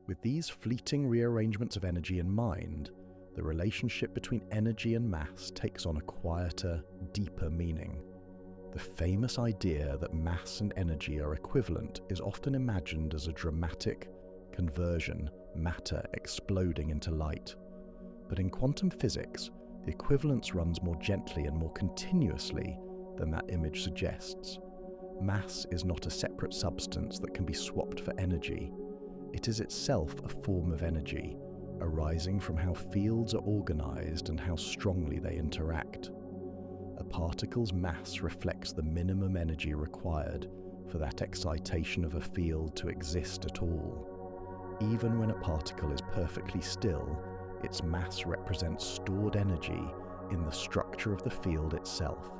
With these fleeting rearrangements of energy in mind, the relationship between energy and mass takes on a quieter, deeper meaning. The famous idea that mass and energy are equivalent is often imagined as a dramatic conversion, matter exploding into light. But in quantum physics, the equivalence runs more gently and more continuously than that image suggests. Mass is not a separate substance that can be swapped for energy. It is itself a form of energy, arising from how fields are organized and how strongly they interact. A particle's mass reflects the minimum energy required for that excitation of a field to exist at all. Even when a particle is perfectly still, its mass represents stored energy in the structure of the field itself.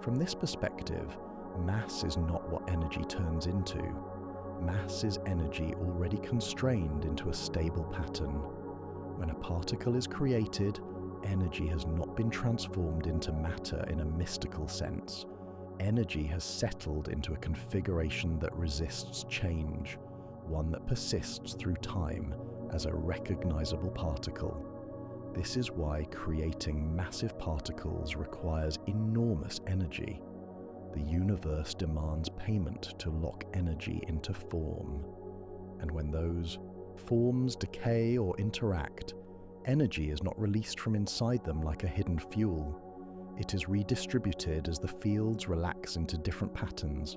From this perspective, mass is not what energy turns into. Mass is energy already constrained into a stable pattern. When a particle is created, energy has not been transformed into matter in a mystical sense. Energy has settled into a configuration that resists change, one that persists through time as a recognizable particle. This is why creating massive particles requires enormous energy. The universe demands payment to lock energy into form. And when those forms decay or interact, energy is not released from inside them like a hidden fuel. It is redistributed as the fields relax into different patterns.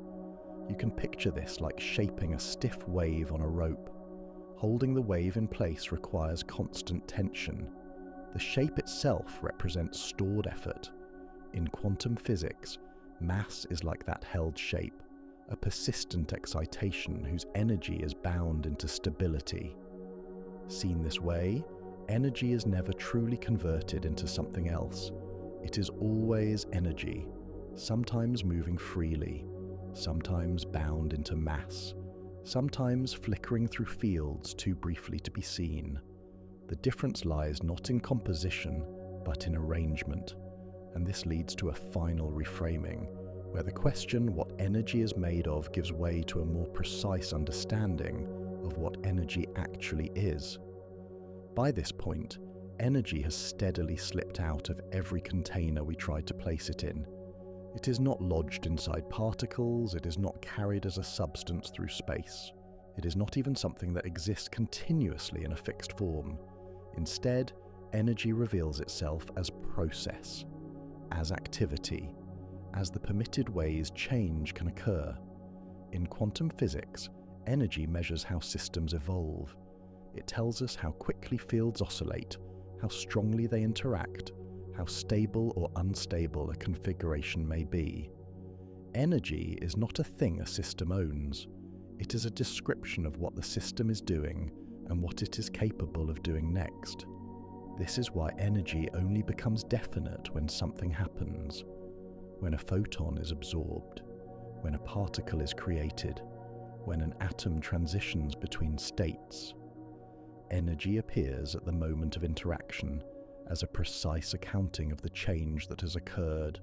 You can picture this like shaping a stiff wave on a rope. Holding the wave in place requires constant tension. The shape itself represents stored effort. In quantum physics, mass is like that held shape, a persistent excitation whose energy is bound into stability. Seen this way, energy is never truly converted into something else. It is always energy, sometimes moving freely, sometimes bound into mass, sometimes flickering through fields too briefly to be seen. The difference lies not in composition, but in arrangement, and this leads to a final reframing, where the question what energy is made of gives way to a more precise understanding of what energy actually is. By this point, energy has steadily slipped out of every container we tried to place it in. It is not lodged inside particles, it is not carried as a substance through space. It is not even something that exists continuously in a fixed form. Instead, energy reveals itself as process, as activity, as the permitted ways change can occur. In quantum physics, energy measures how systems evolve. It tells us how quickly fields oscillate, how strongly they interact, how stable or unstable a configuration may be. Energy is not a thing a system owns. It is a description of what the system is doing and what it is capable of doing next. This is why energy only becomes definite when something happens. When a photon is absorbed, when a particle is created, when an atom transitions between states. Energy appears at the moment of interaction as a precise accounting of the change that has occurred.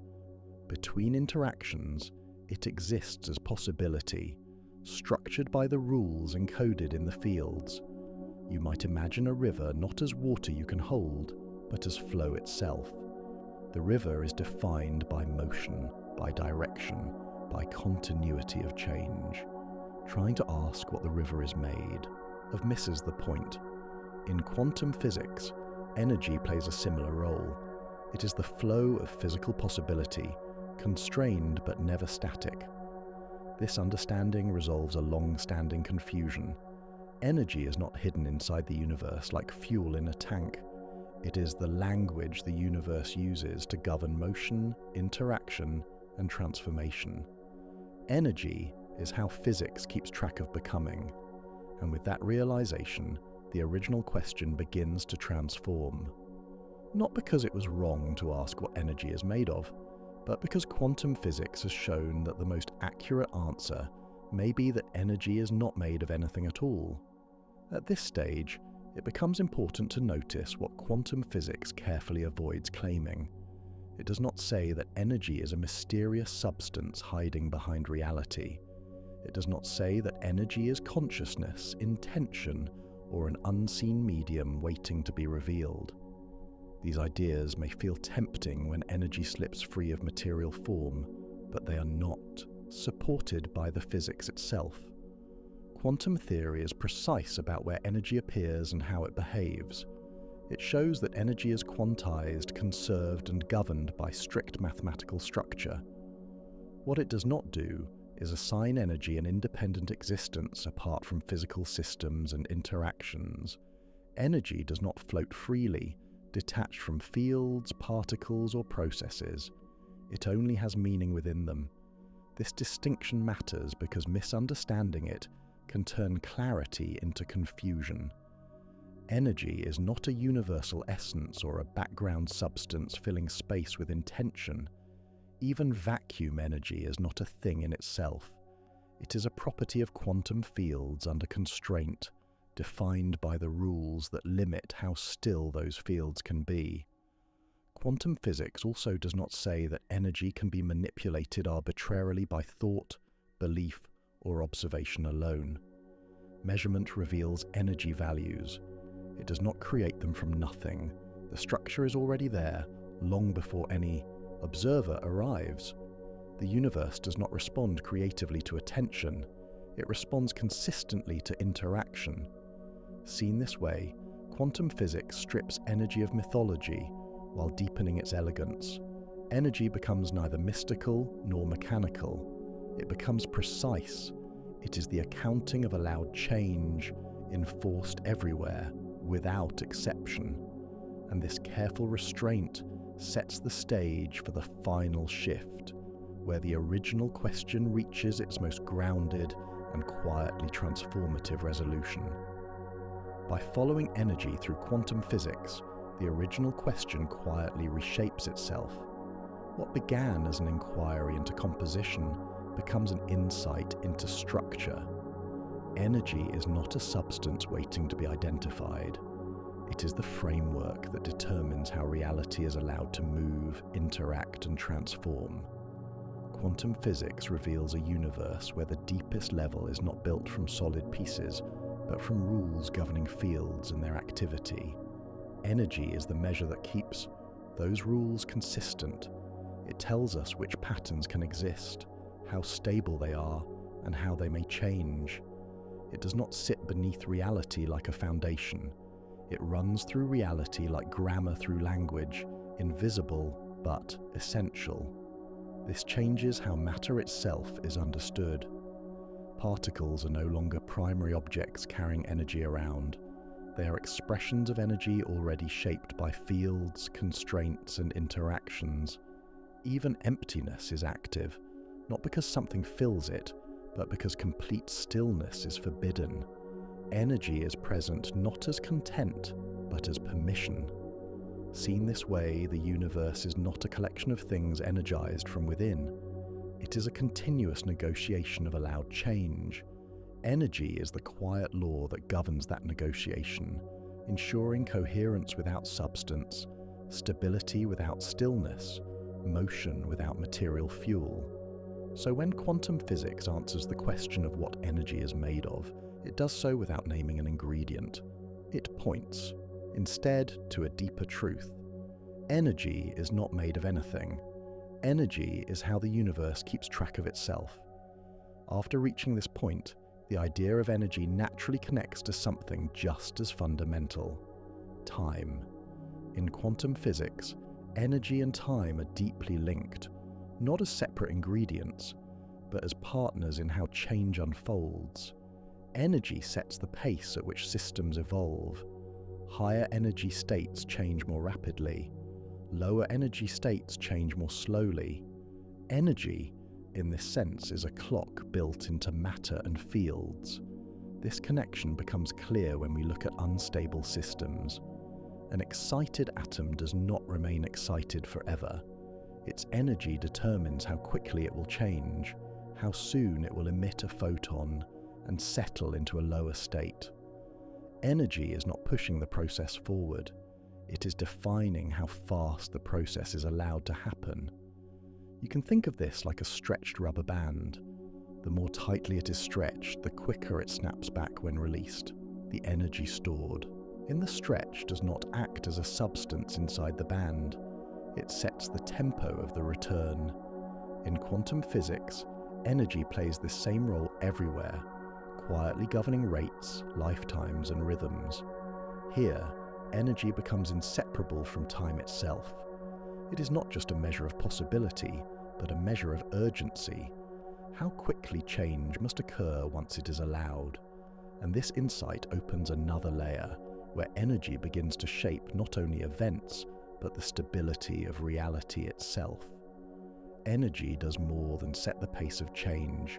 Between interactions, it exists as possibility, structured by the rules encoded in the fields. You might imagine a river not as water you can hold, but as flow itself. The river is defined by motion, by direction, by continuity of change. Trying to ask what the river is made of misses the point. In quantum physics, energy plays a similar role. It is the flow of physical possibility, constrained but never static. This understanding resolves a long-standing confusion. Energy is not hidden inside the universe like fuel in a tank. It is the language the universe uses to govern motion, interaction, and transformation. Energy is how physics keeps track of becoming, and with that realization, the original question begins to transform. Not because it was wrong to ask what energy is made of, but because quantum physics has shown that the most accurate answer may be that energy is not made of anything at all. At this stage, it becomes important to notice what quantum physics carefully avoids claiming. It does not say that energy is a mysterious substance hiding behind reality. It does not say that energy is consciousness, intention, or an unseen medium waiting to be revealed. These ideas may feel tempting when energy slips free of material form, but they are not supported by the physics itself. Quantum theory is precise about where energy appears and how it behaves. It shows that energy is quantized, conserved, and governed by strict mathematical structure. What it does not do is assign energy an independent existence apart from physical systems and interactions. Energy does not float freely, detached from fields, particles, or processes. It only has meaning within them. This distinction matters because misunderstanding it can turn clarity into confusion. Energy is not a universal essence or a background substance filling space with intention. Even vacuum energy is not a thing in itself. It is a property of quantum fields under constraint, defined by the rules that limit how still those fields can be. Quantum physics also does not say that energy can be manipulated arbitrarily by thought, belief, or observation alone. Measurement reveals energy values. It does not create them from nothing. The structure is already there, long before any observer arrives. The universe does not respond creatively to attention. It responds consistently to interaction. Seen this way, quantum physics strips energy of mythology while deepening its elegance. Energy becomes neither mystical nor mechanical. It becomes precise. It is the accounting of allowed change, enforced everywhere, without exception. And this careful restraint sets the stage for the final shift, where the original question reaches its most grounded and quietly transformative resolution. By following energy through quantum physics, the original question quietly reshapes itself. What began as an inquiry into composition becomes an insight into structure. Energy is not a substance waiting to be identified. It is the framework that determines how reality is allowed to move, interact, and transform. Quantum physics reveals a universe where the deepest level is not built from solid pieces, but from rules governing fields and their activity. Energy is the measure that keeps those rules consistent. It tells us which patterns can exist, how stable they are, and how they may change. It does not sit beneath reality like a foundation. It runs through reality like grammar through language, invisible but essential. This changes how matter itself is understood. Particles are no longer primary objects carrying energy around. They are expressions of energy already shaped by fields, constraints, and interactions. Even emptiness is active, not because something fills it, but because complete stillness is forbidden. Energy is present not as content, but as permission. Seen this way, the universe is not a collection of things energized from within. It is a continuous negotiation of allowed change. Energy is the quiet law that governs that negotiation, ensuring coherence without substance, stability without stillness, motion without material fuel. So when quantum physics answers the question of what energy is made of, it does so without naming an ingredient. It points, instead, to a deeper truth. Energy is not made of anything. Energy is how the universe keeps track of itself. After reaching this point, the idea of energy naturally connects to something just as fundamental: time. In quantum physics, energy and time are deeply linked, not as separate ingredients, but as partners in how change unfolds. Energy sets the pace at which systems evolve. Higher energy states change more rapidly. Lower energy states change more slowly. Energy, in this sense, is a clock built into matter and fields. This connection becomes clear when we look at unstable systems. An excited atom does not remain excited forever. Its energy determines how quickly it will change, how soon it will emit a photon and settle into a lower state. Energy is not pushing the process forward. It is defining how fast the process is allowed to happen. You can think of this like a stretched rubber band. The more tightly it is stretched, the quicker it snaps back when released. The energy stored in the stretch does not act as a substance inside the band. It sets the tempo of the return. In quantum physics, energy plays this same role everywhere, quietly governing rates, lifetimes, and rhythms. Here, energy becomes inseparable from time itself. It is not just a measure of possibility, but a measure of urgency. How quickly change must occur once it is allowed. And this insight opens another layer, where energy begins to shape not only events, but the stability of reality itself. Energy does more than set the pace of change.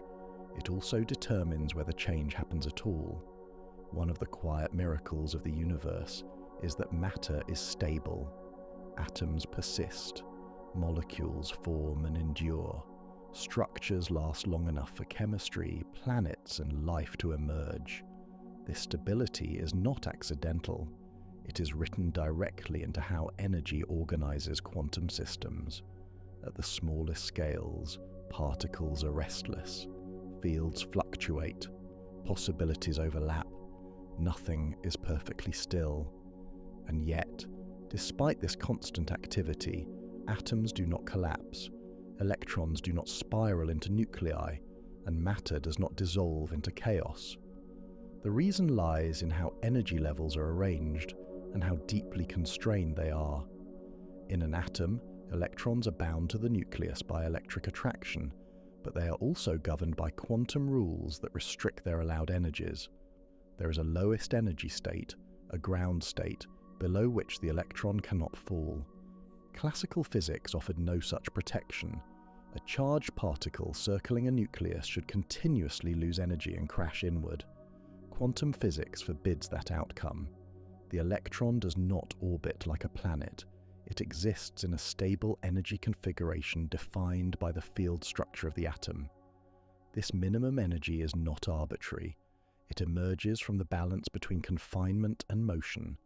It also determines whether change happens at all. One of the quiet miracles of the universe is that matter is stable. Atoms persist. Molecules form and endure. Structures last long enough for chemistry, planets, and life to emerge. This stability is not accidental. It is written directly into how energy organizes quantum systems. At the smallest scales, particles are restless. Fields fluctuate. Possibilities overlap. Nothing is perfectly still. And yet, despite this constant activity, atoms do not collapse, electrons do not spiral into nuclei, and matter does not dissolve into chaos. The reason lies in how energy levels are arranged and how deeply constrained they are. In an atom, electrons are bound to the nucleus by electric attraction, but they are also governed by quantum rules that restrict their allowed energies. There is a lowest energy state, a ground state, below which the electron cannot fall. Classical physics offered no such protection. A charged particle circling a nucleus should continuously lose energy and crash inward. Quantum physics forbids that outcome. The electron does not orbit like a planet. It exists in a stable energy configuration defined by the field structure of the atom. This minimum energy is not arbitrary. It emerges from the balance between confinement and motion.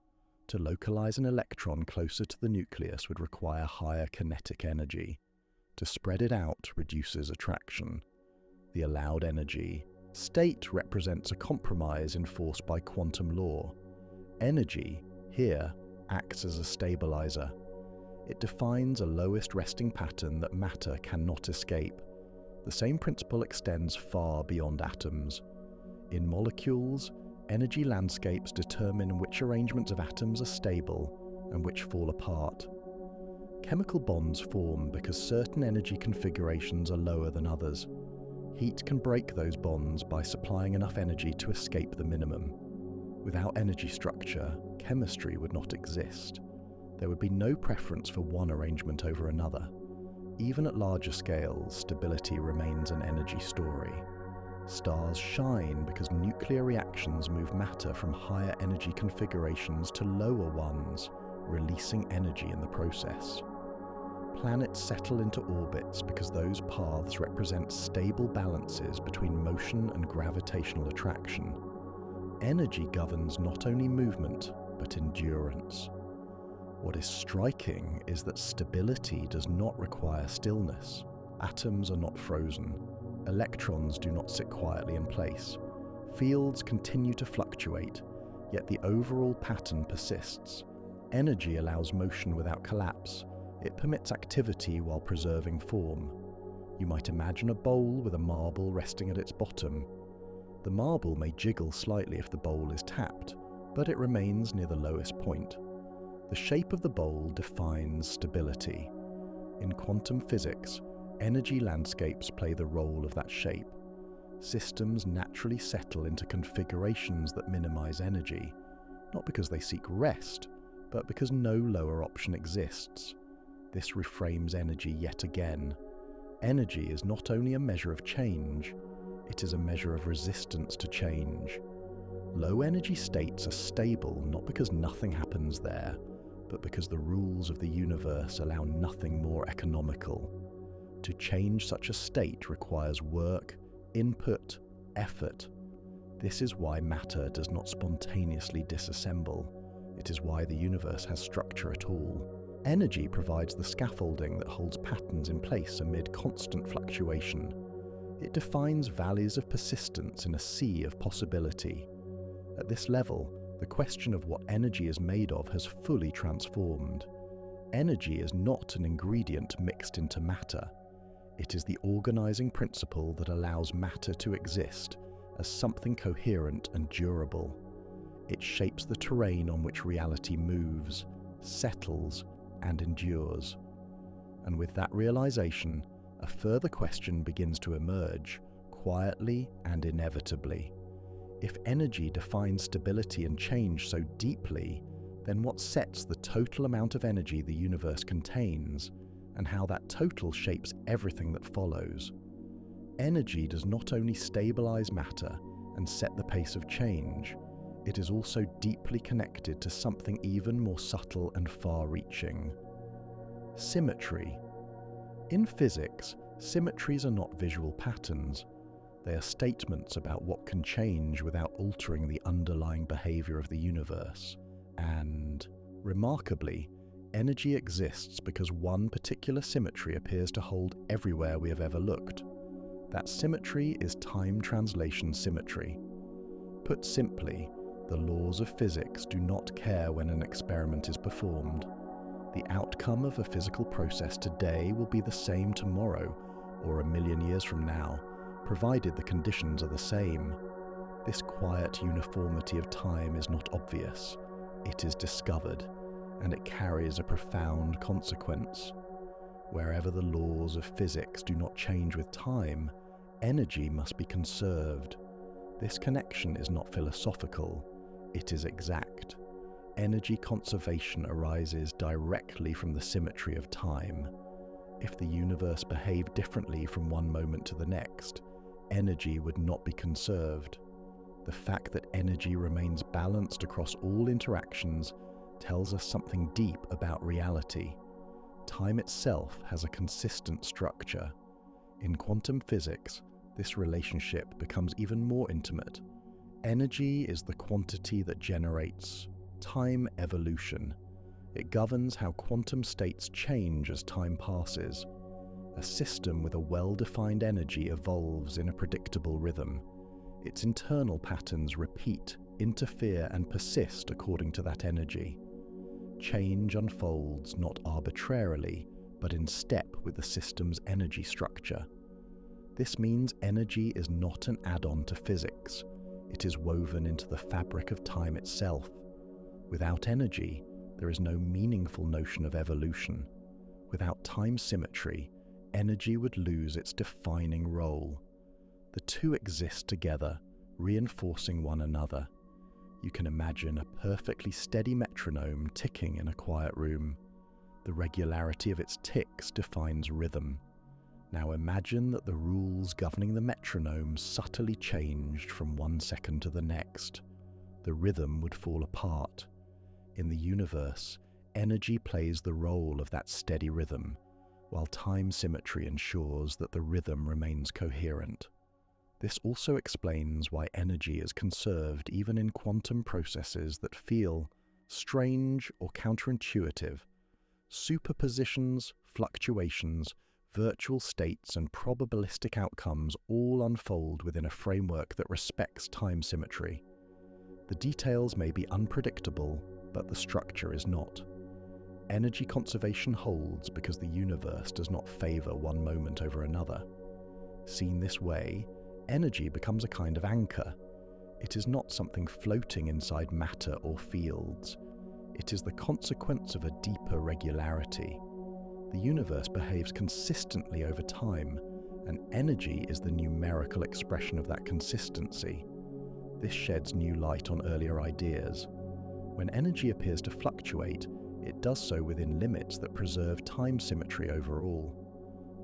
To localize an electron closer to the nucleus would require higher kinetic energy. To spread it out reduces attraction. The allowed energy. State represents a compromise enforced by quantum law. Energy, here, acts as a stabilizer. It defines a lowest resting pattern that matter cannot escape. The same principle extends far beyond atoms. In molecules, energy landscapes determine which arrangements of atoms are stable and which fall apart. Chemical bonds form because certain energy configurations are lower than others. Heat can break those bonds by supplying enough energy to escape the minimum. Without energy structure, chemistry would not exist. There would be no preference for one arrangement over another. Even at larger scales, stability remains an energy story. Stars shine because nuclear reactions move matter from higher energy configurations to lower ones, releasing energy in the process. Planets settle into orbits because those paths represent stable balances between motion and gravitational attraction. Energy governs not only movement, but endurance. What is striking is that stability does not require stillness. Atoms are not frozen. Electrons do not sit quietly in place. Fields continue to fluctuate, yet the overall pattern persists. Energy allows motion without collapse. It permits activity while preserving form. You might imagine a bowl with a marble resting at its bottom. The marble may jiggle slightly if the bowl is tapped, but it remains near the lowest point. The shape of the bowl defines stability. In quantum physics, energy landscapes play the role of that shape. Systems naturally settle into configurations that minimize energy, not because they seek rest, but because no lower option exists. This reframes energy yet again. Energy is not only a measure of change, it is a measure of resistance to change. Low energy states are stable not because nothing happens there, but because the rules of the universe allow nothing more economical. To change such a state requires work, input, effort. This is why matter does not spontaneously disassemble. It is why the universe has structure at all. Energy provides the scaffolding that holds patterns in place amid constant fluctuation. It defines valleys of persistence in a sea of possibility. At this level, the question of what energy is made of has fully transformed. Energy is not an ingredient mixed into matter. It is the organizing principle that allows matter to exist as something coherent and durable. It shapes the terrain on which reality moves, settles, and endures. And with that realization, a further question begins to emerge, quietly and inevitably. If energy defines stability and change so deeply, then what sets the total amount of energy the universe contains, and how that total shapes everything that follows? Energy does not only stabilize matter and set the pace of change, it is also deeply connected to something even more subtle and far-reaching. Symmetry. In physics, symmetries are not visual patterns. They are statements about what can change without altering the underlying behavior of the universe. And, remarkably, energy exists because one particular symmetry appears to hold everywhere we have ever looked. That symmetry is time translation symmetry. Put simply, the laws of physics do not care when an experiment is performed. The outcome of a physical process today will be the same tomorrow, or a million years from now, provided the conditions are the same. This quiet uniformity of time is not obvious. It is discovered, and it carries a profound consequence. Wherever the laws of physics do not change with time, energy must be conserved. This connection is not philosophical, it is exact. Energy conservation arises directly from the symmetry of time. If the universe behaved differently from one moment to the next, energy would not be conserved. The fact that energy remains balanced across all interactions tells us something deep about reality. Time itself has a consistent structure. In quantum physics, this relationship becomes even more intimate. Energy is the quantity that generates time evolution. It governs how quantum states change as time passes. A system with a well-defined energy evolves in a predictable rhythm. Its internal patterns repeat, interfere, and persist according to that energy. Change unfolds not arbitrarily, but in step with the system's energy structure. This means energy is not an add-on to physics. It is woven into the fabric of time itself. Without energy, there is no meaningful notion of evolution. Without time symmetry, energy would lose its defining role. The two exist together, reinforcing one another. You can imagine a perfectly steady metronome ticking in a quiet room. The regularity of its ticks defines rhythm. Now imagine that the rules governing the metronome subtly changed from one second to the next. The rhythm would fall apart. In the universe, energy plays the role of that steady rhythm. while time symmetry ensures that the rhythm remains coherent. This also explains why energy is conserved even in quantum processes that feel strange or counterintuitive. Superpositions, fluctuations, virtual states, and probabilistic outcomes all unfold within a framework that respects time symmetry. The details may be unpredictable, but the structure is not. Energy conservation holds because the universe does not favor one moment over another. Seen this way, energy becomes a kind of anchor. It is not something floating inside matter or fields. It is the consequence of a deeper regularity. The universe behaves consistently over time, and energy is the numerical expression of that consistency. This sheds new light on earlier ideas. When energy appears to fluctuate, it does so within limits that preserve time symmetry overall.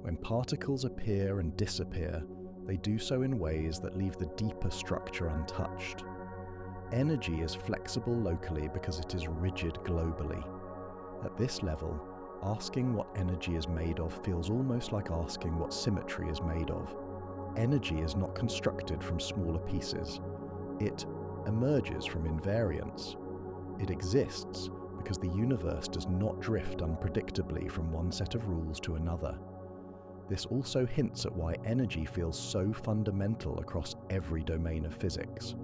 When particles appear and disappear, they do so in ways that leave the deeper structure untouched. Energy is flexible locally because it is rigid globally. At this level, asking what energy is made of feels almost like asking what symmetry is made of. Energy is not constructed from smaller pieces. It emerges from invariance. It exists because the universe does not drift unpredictably from one set of rules to another. This also hints at why energy feels so fundamental across every domain of physics.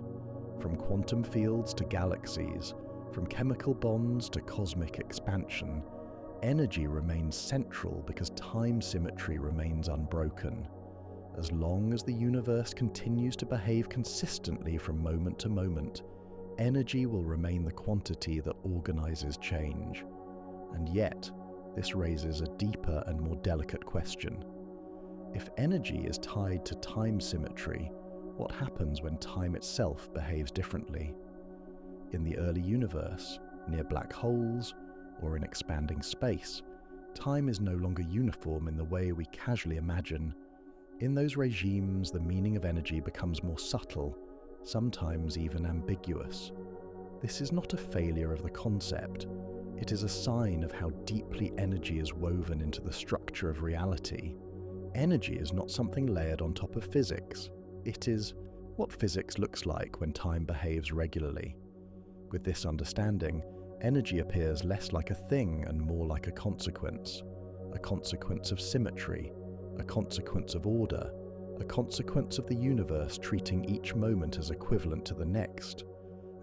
From quantum fields to galaxies, from chemical bonds to cosmic expansion, energy remains central because time symmetry remains unbroken. As long as the universe continues to behave consistently from moment to moment, energy will remain the quantity that organizes change. And yet, this raises a deeper and more delicate question. If energy is tied to time symmetry, what happens when time itself behaves differently? In the early universe, near black holes, or in expanding space, time is no longer uniform in the way we casually imagine. In those regimes, the meaning of energy becomes more subtle, sometimes even ambiguous. This is not a failure of the concept. It is a sign of how deeply energy is woven into the structure of reality. Energy is not something layered on top of physics. It is what physics looks like when time behaves regularly. With this understanding, energy appears less like a thing and more like a consequence of symmetry, a consequence of order, a consequence of the universe treating each moment as equivalent to the next.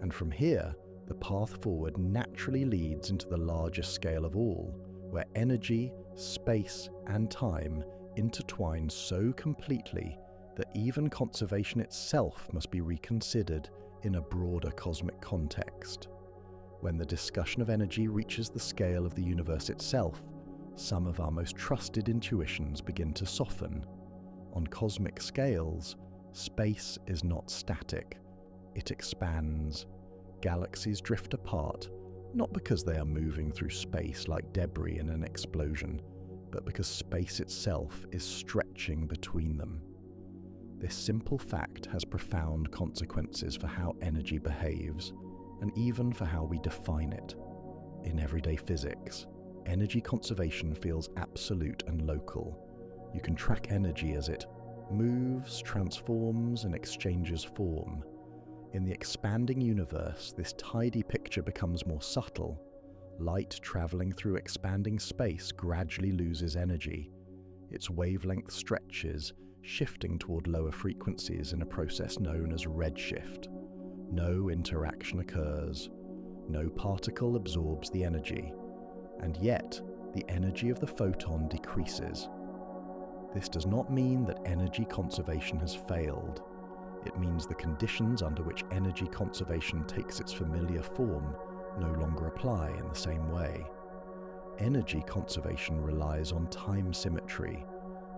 And from here, the path forward naturally leads into the largest scale of all, where energy, space, and time intertwine so completely that even conservation itself must be reconsidered in a broader cosmic context. When the discussion of energy reaches the scale of the universe itself, some of our most trusted intuitions begin to soften. On cosmic scales, space is not static. It expands. Galaxies drift apart, not because they are moving through space like debris in an explosion, but because space itself is stretching between them. This simple fact has profound consequences for how energy behaves, and even for how we define it. In everyday physics, energy conservation feels absolute and local. You can track energy as it moves, transforms, and exchanges form. In the expanding universe, this tidy picture becomes more subtle. Light traveling through expanding space gradually loses energy. Its wavelength stretches, shifting toward lower frequencies in a process known as redshift. No interaction occurs. No particle absorbs the energy. And yet, the energy of the photon decreases. This does not mean that energy conservation has failed. It means the conditions under which energy conservation takes its familiar form no longer apply in the same way. Energy conservation relies on time symmetry,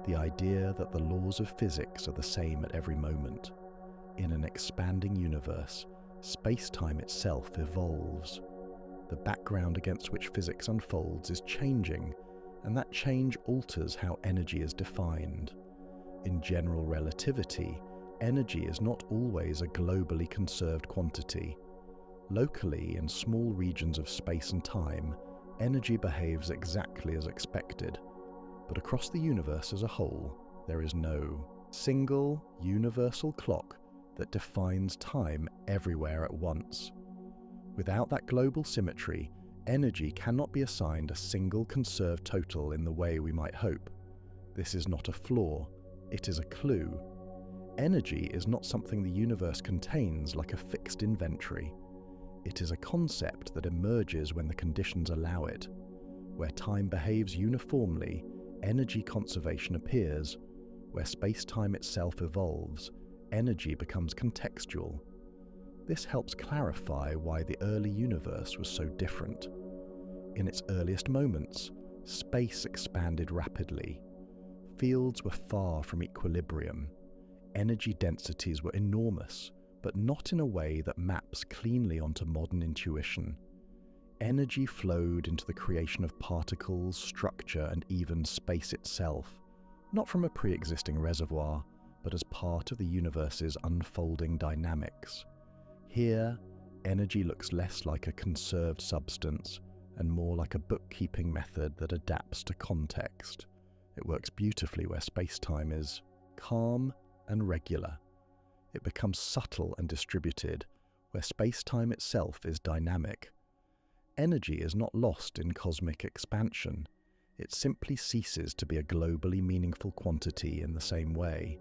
the idea that the laws of physics are the same at every moment. In an expanding universe, space-time itself evolves. The background against which physics unfolds is changing, and that change alters how energy is defined. In general relativity, energy is not always a globally conserved quantity. Locally, in small regions of space and time, energy behaves exactly as expected. But across the universe as a whole, there is no single universal clock that defines time everywhere at once. Without that global symmetry, energy cannot be assigned a single conserved total in the way we might hope. This is not a flaw, it is a clue. Energy is not something the universe contains like a fixed inventory. It is a concept that emerges when the conditions allow it. Where time behaves uniformly, energy conservation appears. Where space-time itself evolves, energy becomes contextual. This helps clarify why the early universe was so different. In its earliest moments, space expanded rapidly. Fields were far from equilibrium. Energy densities were enormous, but not in a way that maps cleanly onto modern intuition. Energy flowed into the creation of particles, structure, and even space itself, not from a pre-existing reservoir, but as part of the universe's unfolding dynamics. Here, energy looks less like a conserved substance and more like a bookkeeping method that adapts to context. It works beautifully where space-time is calm and regular. It becomes subtle and distributed, where space-time itself is dynamic. Energy is not lost in cosmic expansion. It simply ceases to be a globally meaningful quantity in the same way.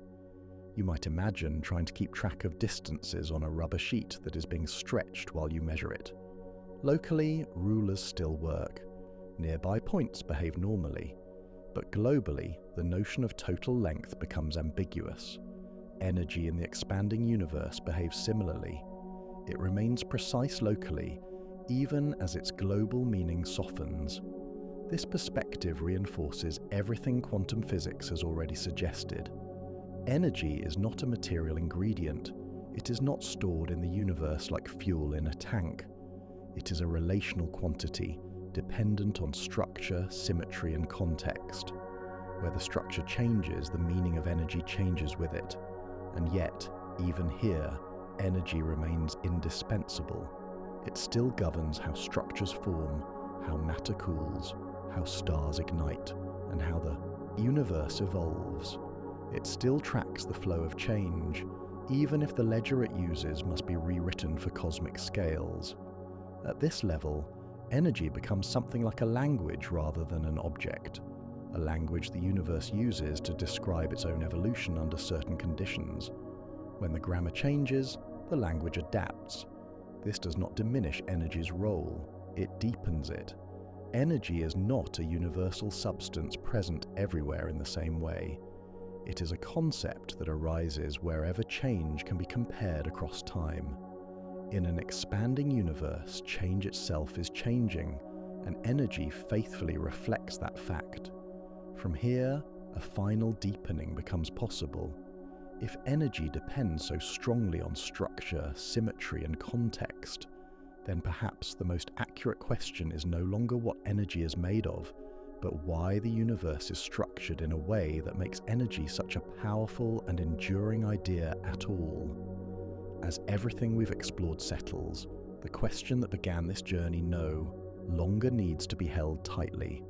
You might imagine trying to keep track of distances on a rubber sheet that is being stretched while you measure it. Locally, rulers still work. Nearby points behave normally. But globally, the notion of total length becomes ambiguous. Energy in the expanding universe behaves similarly. It remains precise locally, even as its global meaning softens. This perspective reinforces everything quantum physics has already suggested. Energy is not a material ingredient. It is not stored in the universe like fuel in a tank. It is a relational quantity, dependent on structure, symmetry, and context. Where the structure changes, the meaning of energy changes with it. And yet, even here, energy remains indispensable. It still governs how structures form, how matter cools, how stars ignite, and how the universe evolves. It still tracks the flow of change, even if the ledger it uses must be rewritten for cosmic scales. At this level, energy becomes something like a language rather than an object, a language the universe uses to describe its own evolution under certain conditions. When the grammar changes, the language adapts. This does not diminish energy's role, it deepens it. Energy is not a universal substance present everywhere in the same way. It is a concept that arises wherever change can be compared across time. In an expanding universe, change itself is changing, and energy faithfully reflects that fact. From here, a final deepening becomes possible. If energy depends so strongly on structure, symmetry, and context, then perhaps the most accurate question is no longer what energy is made of, but why the universe is structured in a way that makes energy such a powerful and enduring idea at all. As everything we've explored settles, the question that began this journey no longer needs to be held tightly.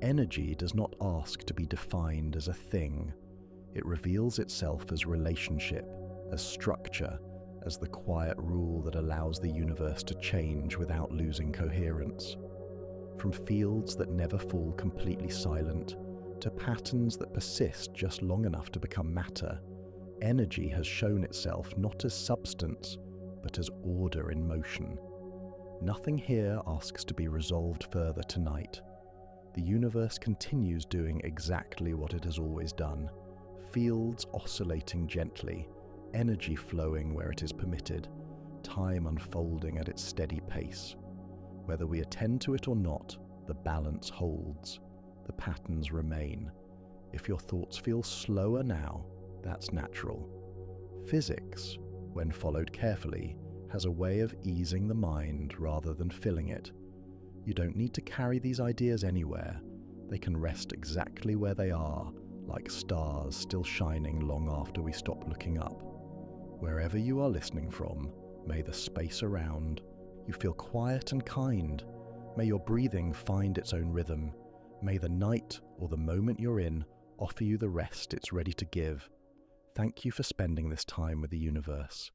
Energy does not ask to be defined as a thing. It reveals itself as relationship, as structure, as the quiet rule that allows the universe to change without losing coherence. From fields that never fall completely silent, to patterns that persist just long enough to become matter, energy has shown itself not as substance, but as order in motion. Nothing here asks to be resolved further tonight. The universe continues doing exactly what it has always done, fields oscillating gently, energy flowing where it is permitted, time unfolding at its steady pace. Whether we attend to it or not, the balance holds. The patterns remain. If your thoughts feel slower now, that's natural. Physics, when followed carefully, has a way of easing the mind rather than filling it. You don't need to carry these ideas anywhere. They can rest exactly where they are, like stars still shining long after we stop looking up. Wherever you are listening from, may the space around you feel quiet and kind. May your breathing find its own rhythm. May the night or the moment you're in offer you the rest it's ready to give. Thank you for spending this time with the universe.